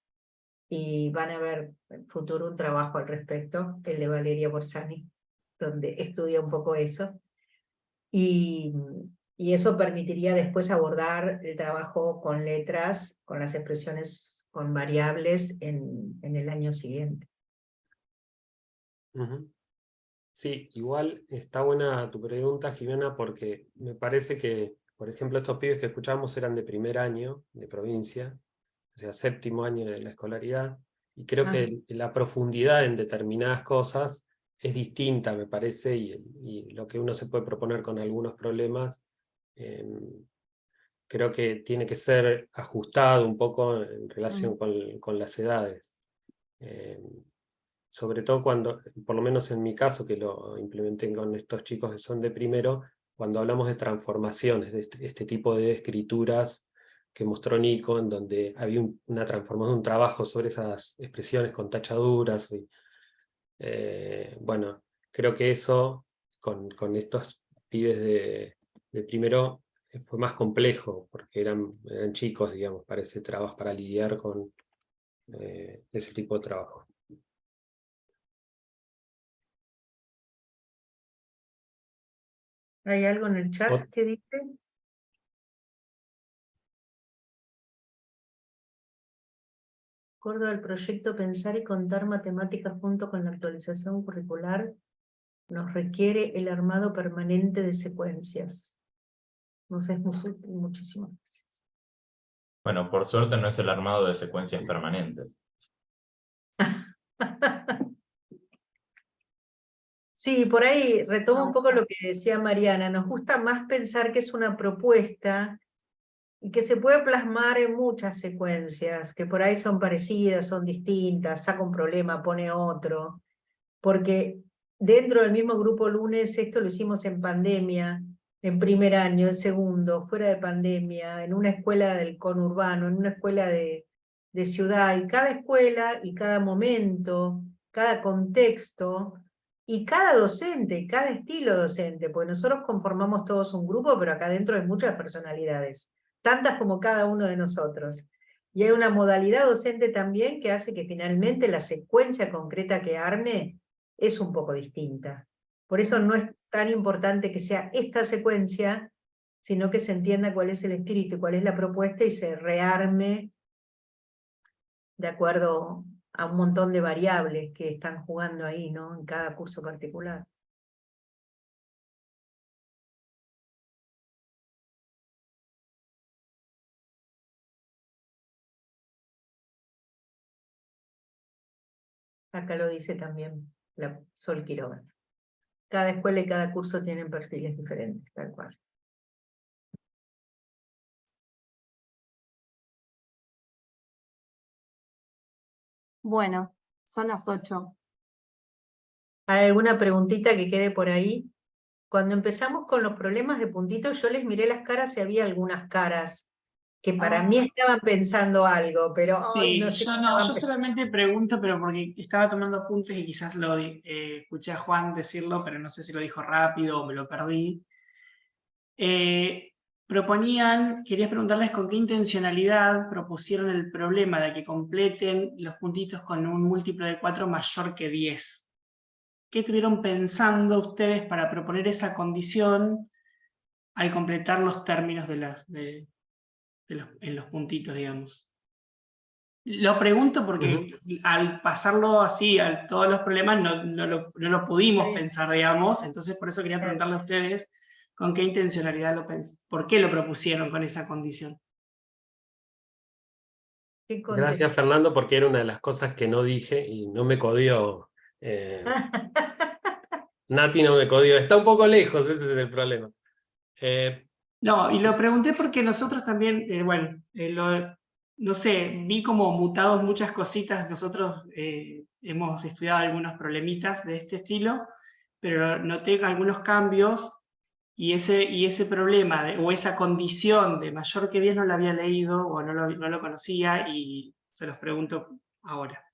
Y van a ver en el futuro un trabajo al respecto, el de Valeria Borsani, donde estudia un poco eso. Y eso permitiría después abordar el trabajo con letras, con las expresiones con variables en el año siguiente. Sí, igual está buena tu pregunta, Jimena, porque me parece que, por ejemplo, estos pibes que escuchamos eran de primer año de provincia, o sea, 7º año de la escolaridad, y creo que la profundidad en determinadas cosas es distinta, me parece, y lo que uno se puede proponer con algunos problemas, creo que tiene que ser ajustado un poco en relación con las edades. Sobre todo cuando, por lo menos en mi caso, que lo implementé con estos chicos que son de primero, cuando hablamos de transformaciones, de este tipo de escrituras que mostró Nico, en donde había una transformación, un trabajo sobre esas expresiones con tachaduras. Bueno, creo que eso, con estos pibes de primero, fue más complejo, porque eran chicos, digamos, para ese trabajo, para lidiar con ese tipo de trabajo. ¿Hay algo en el chat que dice? De acuerdo al proyecto Pensar y Contar Matemáticas junto con la actualización curricular, nos requiere el armado permanente de secuencias. Nos es muy útil, muchísimas gracias. Bueno, por suerte no es el armado de secuencias permanentes. Sí, por ahí retomo un poco lo que decía Mariana. Nos gusta más pensar que es una propuesta y que se puede plasmar en muchas secuencias, que por ahí son parecidas, son distintas, saca un problema, pone otro. Porque dentro del mismo grupo lunes, esto lo hicimos en pandemia, en primer año, en segundo, fuera de pandemia, en una escuela del conurbano, en una escuela de ciudad, y cada escuela, y cada momento, cada contexto, y cada docente, y cada estilo docente, porque nosotros conformamos todos un grupo, pero acá dentro hay muchas personalidades, tantas como cada uno de nosotros. Y hay una modalidad docente también que hace que finalmente la secuencia concreta que arme es un poco distinta. Por eso no es tan importante que sea esta secuencia, sino que se entienda cuál es el espíritu, cuál es la propuesta y se rearme de acuerdo a un montón de variables que están jugando ahí, ¿no? En cada curso particular. Acá lo dice también la Sol Quiroga. Cada escuela y cada curso tienen perfiles diferentes, tal cual. Bueno, son las 8. ¿Hay alguna preguntita que quede por ahí? Cuando empezamos con los problemas de puntitos, yo les miré las caras y había algunas caras que para mí estaban pensando algo, pero Sí, no sé. yo solamente pregunto, pero porque estaba tomando apuntes y quizás lo escuché a Juan decirlo, pero no sé si lo dijo rápido o me lo perdí. Quería preguntarles con qué intencionalidad propusieron el problema de que completen los puntitos con un múltiplo de 4 mayor que 10. ¿Qué estuvieron pensando ustedes para proponer esa condición al completar los términos en los puntitos, digamos? Lo pregunto porque al pasarlo así a todos los problemas no lo pudimos pensar, digamos, entonces por eso quería preguntarle a ustedes con qué intencionalidad por qué lo propusieron con esa condición. Gracias, Fernando, porque era una de las cosas que no dije y no me codió. Nati no me codió, está un poco lejos, ese es el problema. No, y lo pregunté porque nosotros también, no sé, vi como mutados muchas cositas. Nosotros hemos estudiado algunos problemitas de este estilo, pero noté algunos cambios y ese problema o esa condición de mayor que 10 no lo había leído o no lo conocía y se los pregunto ahora.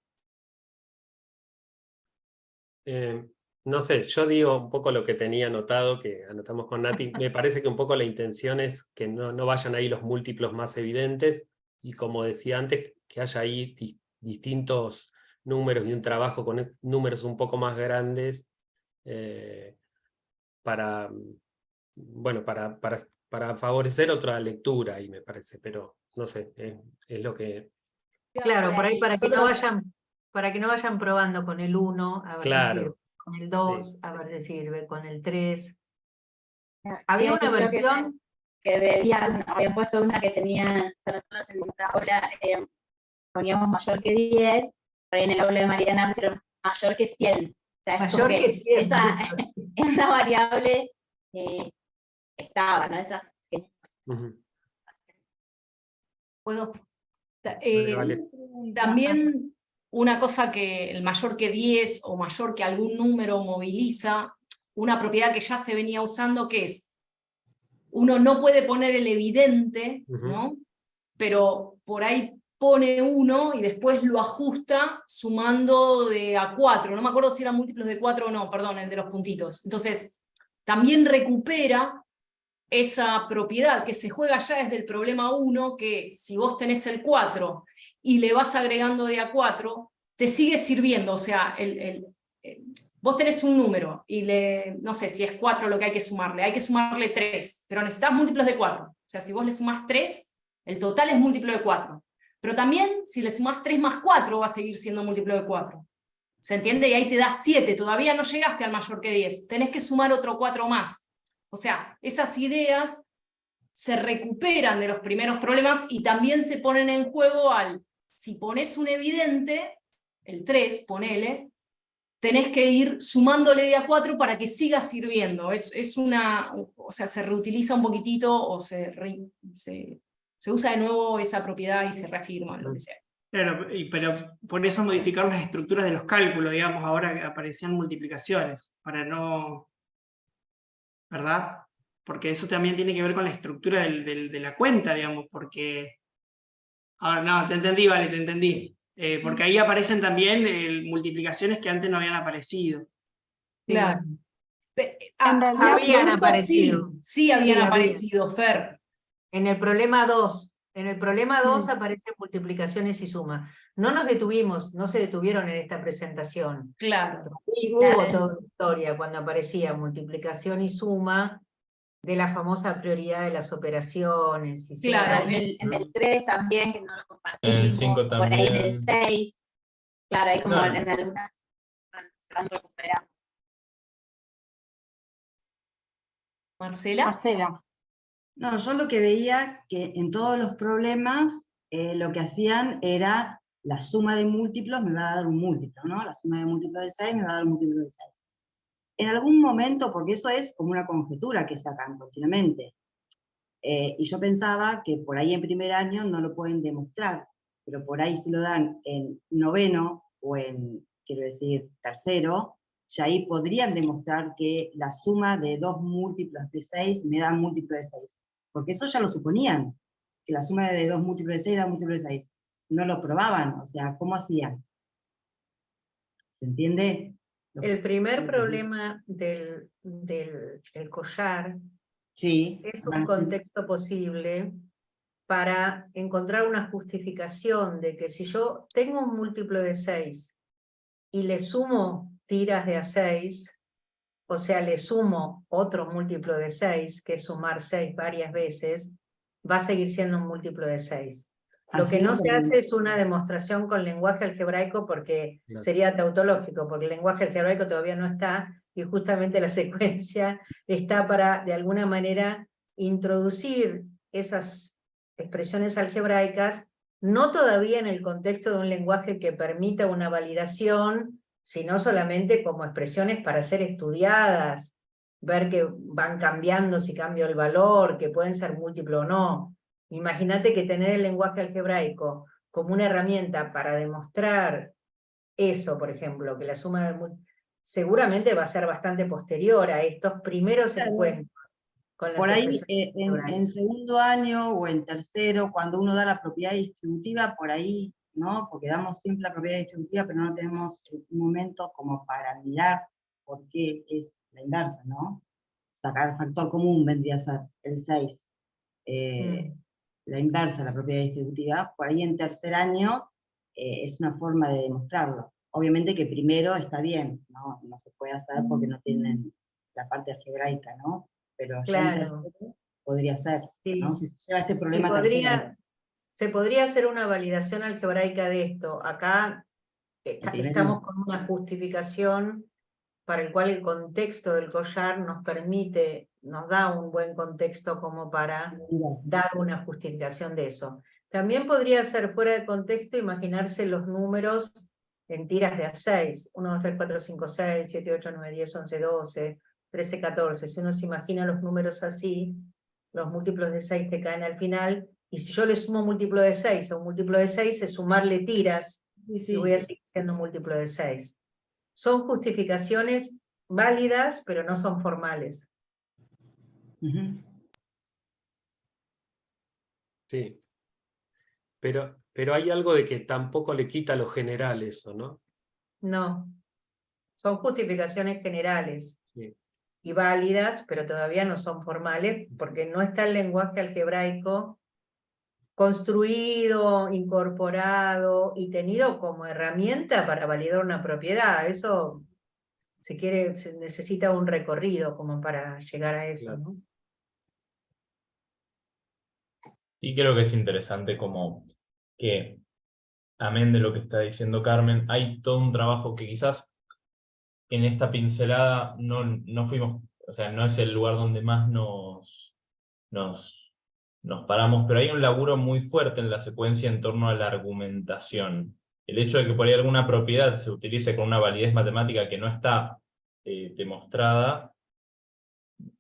No sé, yo digo un poco lo que tenía anotado, que anotamos con Nati. Me parece que un poco la intención es que no vayan ahí los múltiplos más evidentes y, como decía antes, que haya ahí distintos números y un trabajo con números un poco más grandes para favorecer otra lectura ahí, me parece, pero no sé, es lo que... Claro, por ahí para que no vayan probando con el 1, a ver si sirve, con el 2, a ver si sirve, con el 3. Había una versión que habían puesto una que tenía, nosotros en nuestra aula poníamos mayor que 10, en el aula de Mariana pusieron mayor que 100. O sea, mayor que 100. Esa variable estaba, ¿no? Esa. ¿Puedo? Vale. También una cosa que el mayor que 10 o mayor que algún número moviliza, una propiedad que ya se venía usando, que es, uno no puede poner el evidente, ¿no? Pero por ahí pone 1 y después lo ajusta sumando de a 4, no me acuerdo si eran múltiplos de 4 o no, perdón, el de los puntitos. Entonces, también recupera esa propiedad que se juega ya desde el problema 1, que si vos tenés el 4 y le vas agregando de a 4, te sigue sirviendo. O sea, vos tenés un número y no sé si es 4 lo que hay que sumarle 3, pero necesitas múltiplos de 4. O sea, si vos le sumás 3, el total es múltiplo de 4. Pero también, si le sumás 3 más 4, va a seguir siendo múltiplo de 4. ¿Se entiende? Y ahí te da 7, todavía no llegaste al mayor que 10, tenés que sumar otro 4 más. O sea, esas ideas se recuperan de los primeros problemas y también se ponen en juego si pones un evidente, el 3, ponele, tenés que ir sumándole de a 4 para que siga sirviendo. O sea, se reutiliza un poquitito o se usa de nuevo esa propiedad y se reafirma, lo que sea. Claro, pero por eso modificar las estructuras de los cálculos, digamos, ahora que aparecían multiplicaciones, para no, ¿verdad? Porque eso también tiene que ver con la estructura de la cuenta, digamos, porque... Ahora, no, te entendí, vale, te entendí. Porque ahí aparecen también multiplicaciones que antes no habían aparecido. Claro. En realidad Habían aparecido. Sí, habían aparecido, Fer. En el problema 2. En el problema 2 aparecen multiplicaciones y sumas. No nos detuvimos, no se detuvieron en esta presentación. Claro. Y hubo toda una historia cuando aparecía multiplicación y suma de la famosa prioridad de las operaciones. Y claro, en el 3 también, que no lo compartimos. En el 5 por ahí en el también. 6. Claro, ahí como No. en algunas se van recuperando. Marcela. No, yo lo que veía que en todos los problemas lo que hacían era la suma de múltiplos me va a dar un múltiplo, ¿no? La suma de múltiplos de 6 me va a dar un múltiplo de 6. En algún momento, porque eso es como una conjetura que sacan continuamente, y yo pensaba que por ahí en primer año no lo pueden demostrar, pero por ahí si lo dan en noveno o en, quiero decir, tercero, ya ahí podrían demostrar que la suma de 2 múltiplos de 6 me da un múltiplo de 6. Porque eso ya lo suponían, que la suma de 2 múltiplos de 6 da un múltiplo de 6. No lo probaban, o sea, ¿cómo hacían? ¿Se entiende? El primer problema del collar es un contexto posible para encontrar una justificación de que si yo tengo un múltiplo de 6 y le sumo tiras de a 6, o sea, le sumo otro múltiplo de 6, que es sumar 6 varias veces, va a seguir siendo un múltiplo de 6. Lo que no se hace es una demostración con lenguaje algebraico porque sería tautológico, porque el lenguaje algebraico todavía no está, y justamente la secuencia está para, de alguna manera, introducir esas expresiones algebraicas, no todavía en el contexto de un lenguaje que permita una validación, sino solamente como expresiones para ser estudiadas, ver que van cambiando si cambio el valor, que pueden ser múltiplo o no. Imagínate que tener el lenguaje algebraico como una herramienta para demostrar eso, por ejemplo, que la suma de seguramente va a ser bastante posterior a estos primeros encuentros. Con las por ahí expresiones en segundo año o en tercero, cuando uno da la propiedad distributiva, por ahí, ¿no? Porque damos siempre la propiedad distributiva, pero no tenemos un momento como para mirar por qué es la inversa, ¿no? Sacar factor común vendría a ser el 6. La inversa, la propiedad distributiva, por ahí en tercer año es una forma de demostrarlo. Obviamente que primero está bien, ¿no? No se puede hacer porque no tienen la parte algebraica, ¿no? Pero ya en tercero podría ser, ¿no? Si se lleva este problema a tercer año. Se podría hacer una validación algebraica de esto. Acá estamos con una justificación para el cual el contexto del collar nos permite, nos da un buen contexto como para dar una justificación de eso. También podría ser fuera de contexto imaginarse los números en tiras de a 6, 1, 2, 3, 4, 5, 6, 7, 8, 9, 10, 11, 12, 13, 14, si uno se imagina los números así, los múltiplos de 6 te caen al final, y si yo le sumo múltiplo de 6 a un múltiplo de 6, es sumarle tiras, y voy a seguir siendo múltiplo de 6. Son justificaciones válidas, pero no son formales. Sí. Pero hay algo de que tampoco le quita lo general eso, ¿no? No. Son justificaciones generales. Sí. Y válidas, pero todavía no son formales, porque no está el lenguaje algebraico construido, incorporado y tenido como herramienta para validar una propiedad. Eso, si quiere, se necesita un recorrido como para llegar a eso, ¿no? Sí, creo que es interesante como que amén de lo que está diciendo Carmen, hay todo un trabajo que quizás en esta pincelada no fuimos, o sea, no es el lugar donde más nos paramos, pero hay un laburo muy fuerte en la secuencia en torno a la argumentación. El hecho de que por ahí alguna propiedad se utilice con una validez matemática que no está demostrada,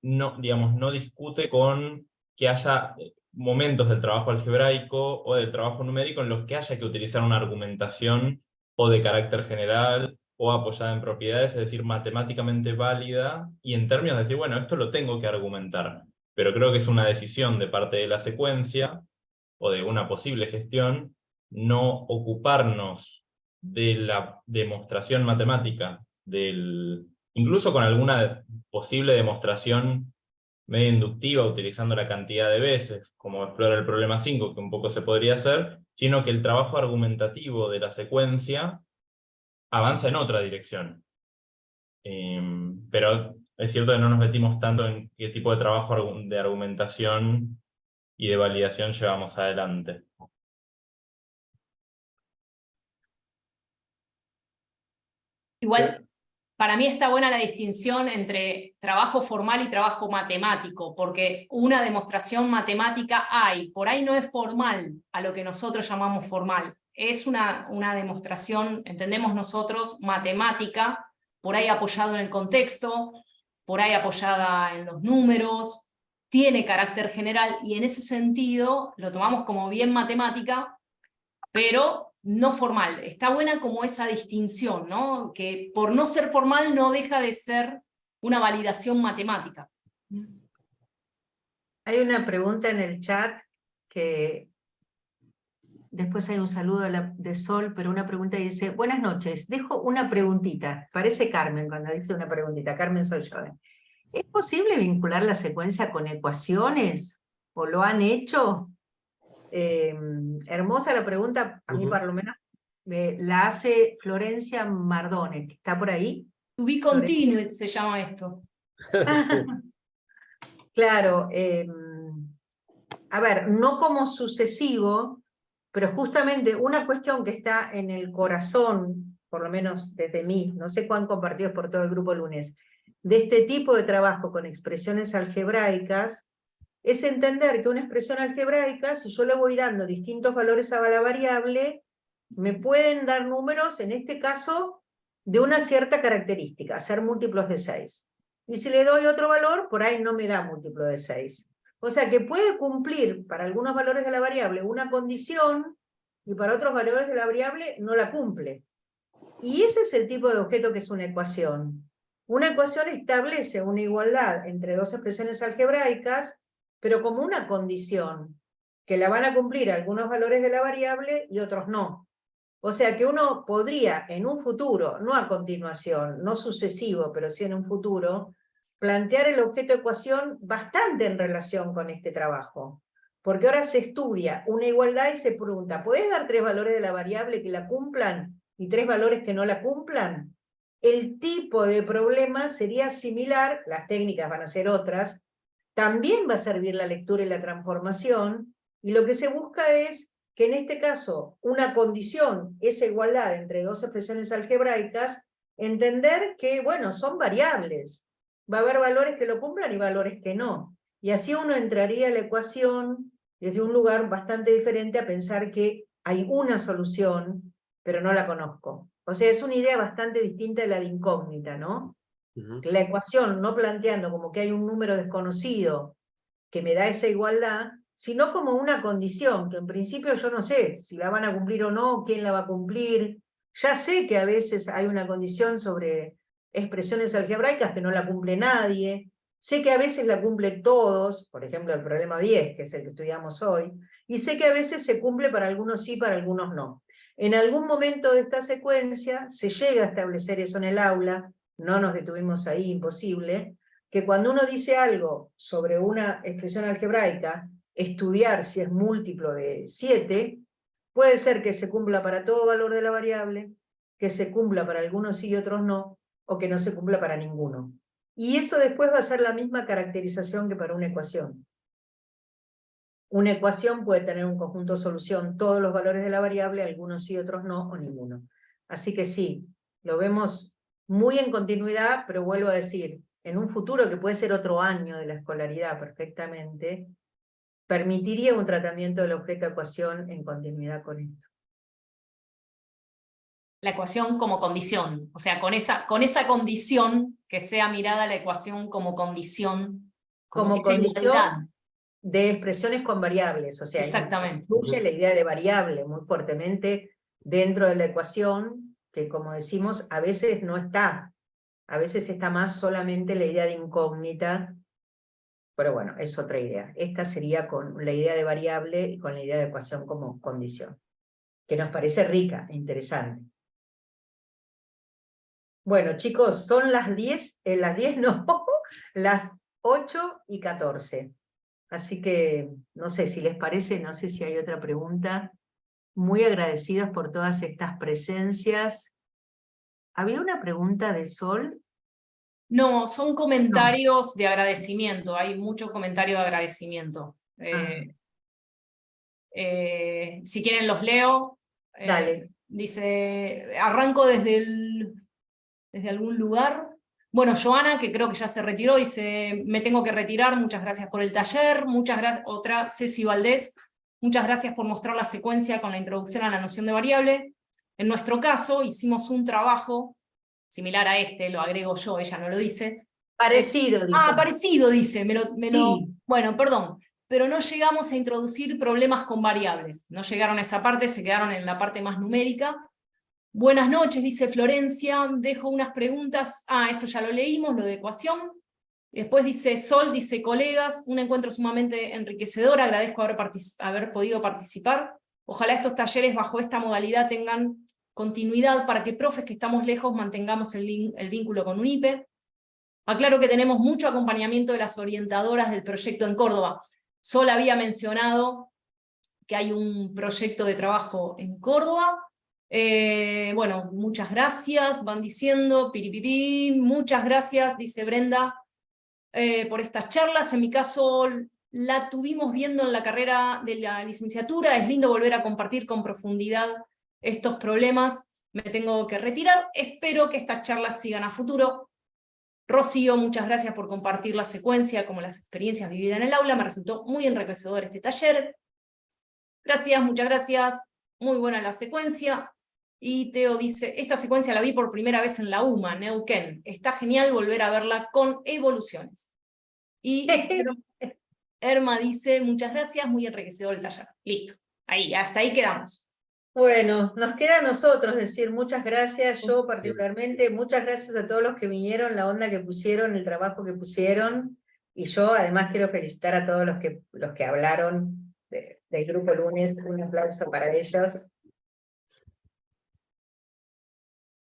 no, digamos, no discute con que haya momentos del trabajo algebraico o del trabajo numérico en los que haya que utilizar una argumentación o de carácter general o apoyada en propiedades, es decir, matemáticamente válida, y en términos de decir, bueno, esto lo tengo que argumentar. Pero creo que es una decisión de parte de la secuencia, o de una posible gestión, no ocuparnos de la demostración matemática, incluso con alguna posible demostración medio inductiva, utilizando la cantidad de veces, como explora el problema 5, que un poco se podría hacer, sino que el trabajo argumentativo de la secuencia avanza en otra dirección. Pero es cierto que no nos metimos tanto en qué tipo de trabajo de argumentación y de validación llevamos adelante. Igual, para mí está buena la distinción entre trabajo formal y trabajo matemático, porque una demostración matemática hay, por ahí no es formal a lo que nosotros llamamos formal, es una demostración, entendemos nosotros, matemática, por ahí apoyado en el contexto, por ahí apoyada en los números, tiene carácter general, y en ese sentido lo tomamos como bien matemática, pero no formal. Está buena como esa distinción, ¿no? Que por no ser formal no deja de ser una validación matemática. Hay una pregunta en el chat que después hay un saludo de Sol, pero una pregunta dice, buenas noches, dejo una preguntita. Parece Carmen cuando dice una preguntita. Carmen soy yo. ¿Es posible vincular la secuencia con ecuaciones? ¿O lo han hecho? Hermosa la pregunta, a mí por lo menos la hace Florencia Mardone, que está por ahí. To be continued se llama esto. Claro, a ver, no como sucesivo, pero justamente una cuestión que está en el corazón, por lo menos desde mí, no sé cuán compartidos por todo el grupo lunes, de este tipo de trabajo con expresiones algebraicas, es entender que una expresión algebraica, si yo le voy dando distintos valores a la variable, me pueden dar números, en este caso, de una cierta característica, ser múltiplos de 6. Y si le doy otro valor, por ahí no me da múltiplo de 6. O sea que puede cumplir para algunos valores de la variable una condición, y para otros valores de la variable no la cumple. Y ese es el tipo de objeto que es una ecuación. Una ecuación establece una igualdad entre dos expresiones algebraicas, pero como una condición, que la van a cumplir algunos valores de la variable y otros no. O sea que uno podría en un futuro, no a continuación, no sucesivo, pero sí en un futuro, plantear el objeto de ecuación bastante en relación con este trabajo. Porque ahora se estudia una igualdad y se pregunta, ¿podés dar 3 valores de la variable que la cumplan y 3 valores que no la cumplan? El tipo de problema sería similar, las técnicas van a ser otras, también va a servir la lectura y la transformación, y lo que se busca es que en este caso una condición, esa igualdad entre dos expresiones algebraicas, entender que, bueno, son variables. Va a haber valores que lo cumplan y valores que no. Y así uno entraría a la ecuación desde un lugar bastante diferente a pensar que hay una solución, pero no la conozco. O sea, es una idea bastante distinta de la de incógnita, ¿no? La ecuación no planteando como que hay un número desconocido que me da esa igualdad, sino como una condición, que en principio yo no sé si la van a cumplir o no, quién la va a cumplir. Ya sé que a veces hay una condición sobre expresiones algebraicas que no la cumple nadie, sé que a veces la cumplen todos, por ejemplo el problema 10, que es el que estudiamos hoy, y sé que a veces se cumple para algunos sí, para algunos no. En algún momento de esta secuencia se llega a establecer eso en el aula, no nos detuvimos ahí, imposible, que cuando uno dice algo sobre una expresión algebraica, estudiar si es múltiplo de 7, puede ser que se cumpla para todo valor de la variable, que se cumpla para algunos sí y otros no, o que no se cumpla para ninguno. Y eso después va a ser la misma caracterización que para una ecuación. una ecuación puede tener un conjunto de solución, todos los valores de la variable, algunos sí, otros no, o ninguno. Así que sí, lo vemos muy en continuidad, pero vuelvo a decir, en un futuro que puede ser otro año de la escolaridad perfectamente, permitiría un tratamiento del objeto de ecuación en continuidad con esto. La ecuación como condición, o sea, con esa condición que sea mirada la ecuación como condición, Como esa condición igualdad. de expresiones con variables, o sea, Exactamente. incluye la idea de variable muy fuertemente dentro de la ecuación, que como decimos, a veces no está, a veces está más solamente la idea de incógnita, pero bueno, es otra idea. Esta sería con la idea de variable y con la idea de ecuación como condición, que nos parece rica e interesante. Bueno, chicos, son las 10 no, las 8:14. Así que, no sé si les parece, no sé si hay otra pregunta. Muy agradecidos por todas estas presencias. ¿Había una pregunta de Sol? No, son comentarios de agradecimiento, hay mucho comentario de agradecimiento. Si quieren los leo. Dale. Dice, arranco desde algún lugar. Bueno, Joana, que creo que ya se retiró, dice, me tengo que retirar, muchas gracias por el taller. Muchas gracias. Otra, Ceci Valdés, muchas gracias por mostrar la secuencia con la introducción a la noción de variable. En nuestro caso, hicimos un trabajo similar a este, lo agrego yo, ella no lo dice. Parecido, dice. Parecido, dice. Bueno, perdón. Pero no llegamos a introducir problemas con variables. No llegaron a esa parte, se quedaron en la parte más numérica. Buenas noches, dice Florencia, dejo unas preguntas. Eso ya lo leímos, lo de ecuación. Después dice Sol, dice colegas, un encuentro sumamente enriquecedor, agradezco haber podido participar. Ojalá estos talleres bajo esta modalidad tengan continuidad para que profes que estamos lejos mantengamos el vínculo con UNIPE. Aclaro que tenemos mucho acompañamiento de las orientadoras del proyecto en Córdoba. Sol había mencionado que hay un proyecto de trabajo en Córdoba. Bueno, muchas gracias, van diciendo, piripipi, muchas gracias, dice Brenda, por estas charlas. En mi caso, la tuvimos viendo en la carrera de la licenciatura, es lindo volver a compartir con profundidad estos problemas. Me tengo que retirar, espero que estas charlas sigan a futuro. Rocío, muchas gracias por compartir la secuencia como las experiencias vividas en el aula, me resultó muy enriquecedor este taller. Gracias, muchas gracias, muy buena la secuencia. Y Teo dice, esta secuencia la vi por primera vez en la UMA, Neuquén. Está genial volver a verla con evoluciones. Y Erma dice, muchas gracias, muy enriquecedor el taller. Listo, ahí, hasta ahí quedamos. Bueno, nos queda a nosotros decir muchas gracias, yo particularmente, muchas gracias a todos los que vinieron, la onda que pusieron, el trabajo que pusieron, y yo además quiero felicitar a todos los que hablaron del Grupo Lunes, un aplauso para ellos.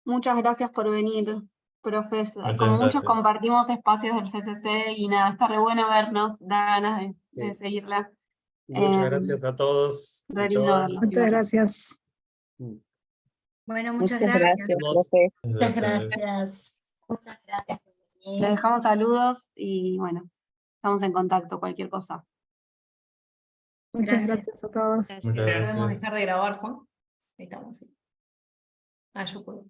Muchas gracias por venir, profes. Muchas Como muchos gracias. compartimos espacios del CCC y nada, está re bueno vernos, da ganas de seguirla. Muchas gracias a todos. Re lindo verlos. Muchas gracias. Bueno, Muchas muchas gracias. profe. Muchas gracias. Muchas gracias por venir. Les dejamos saludos y bueno, estamos en contacto, cualquier cosa. Muchas gracias a todos. Muchas ¿Podemos gracias. dejar de grabar, Juan? Ahí estamos, sí. Yo puedo.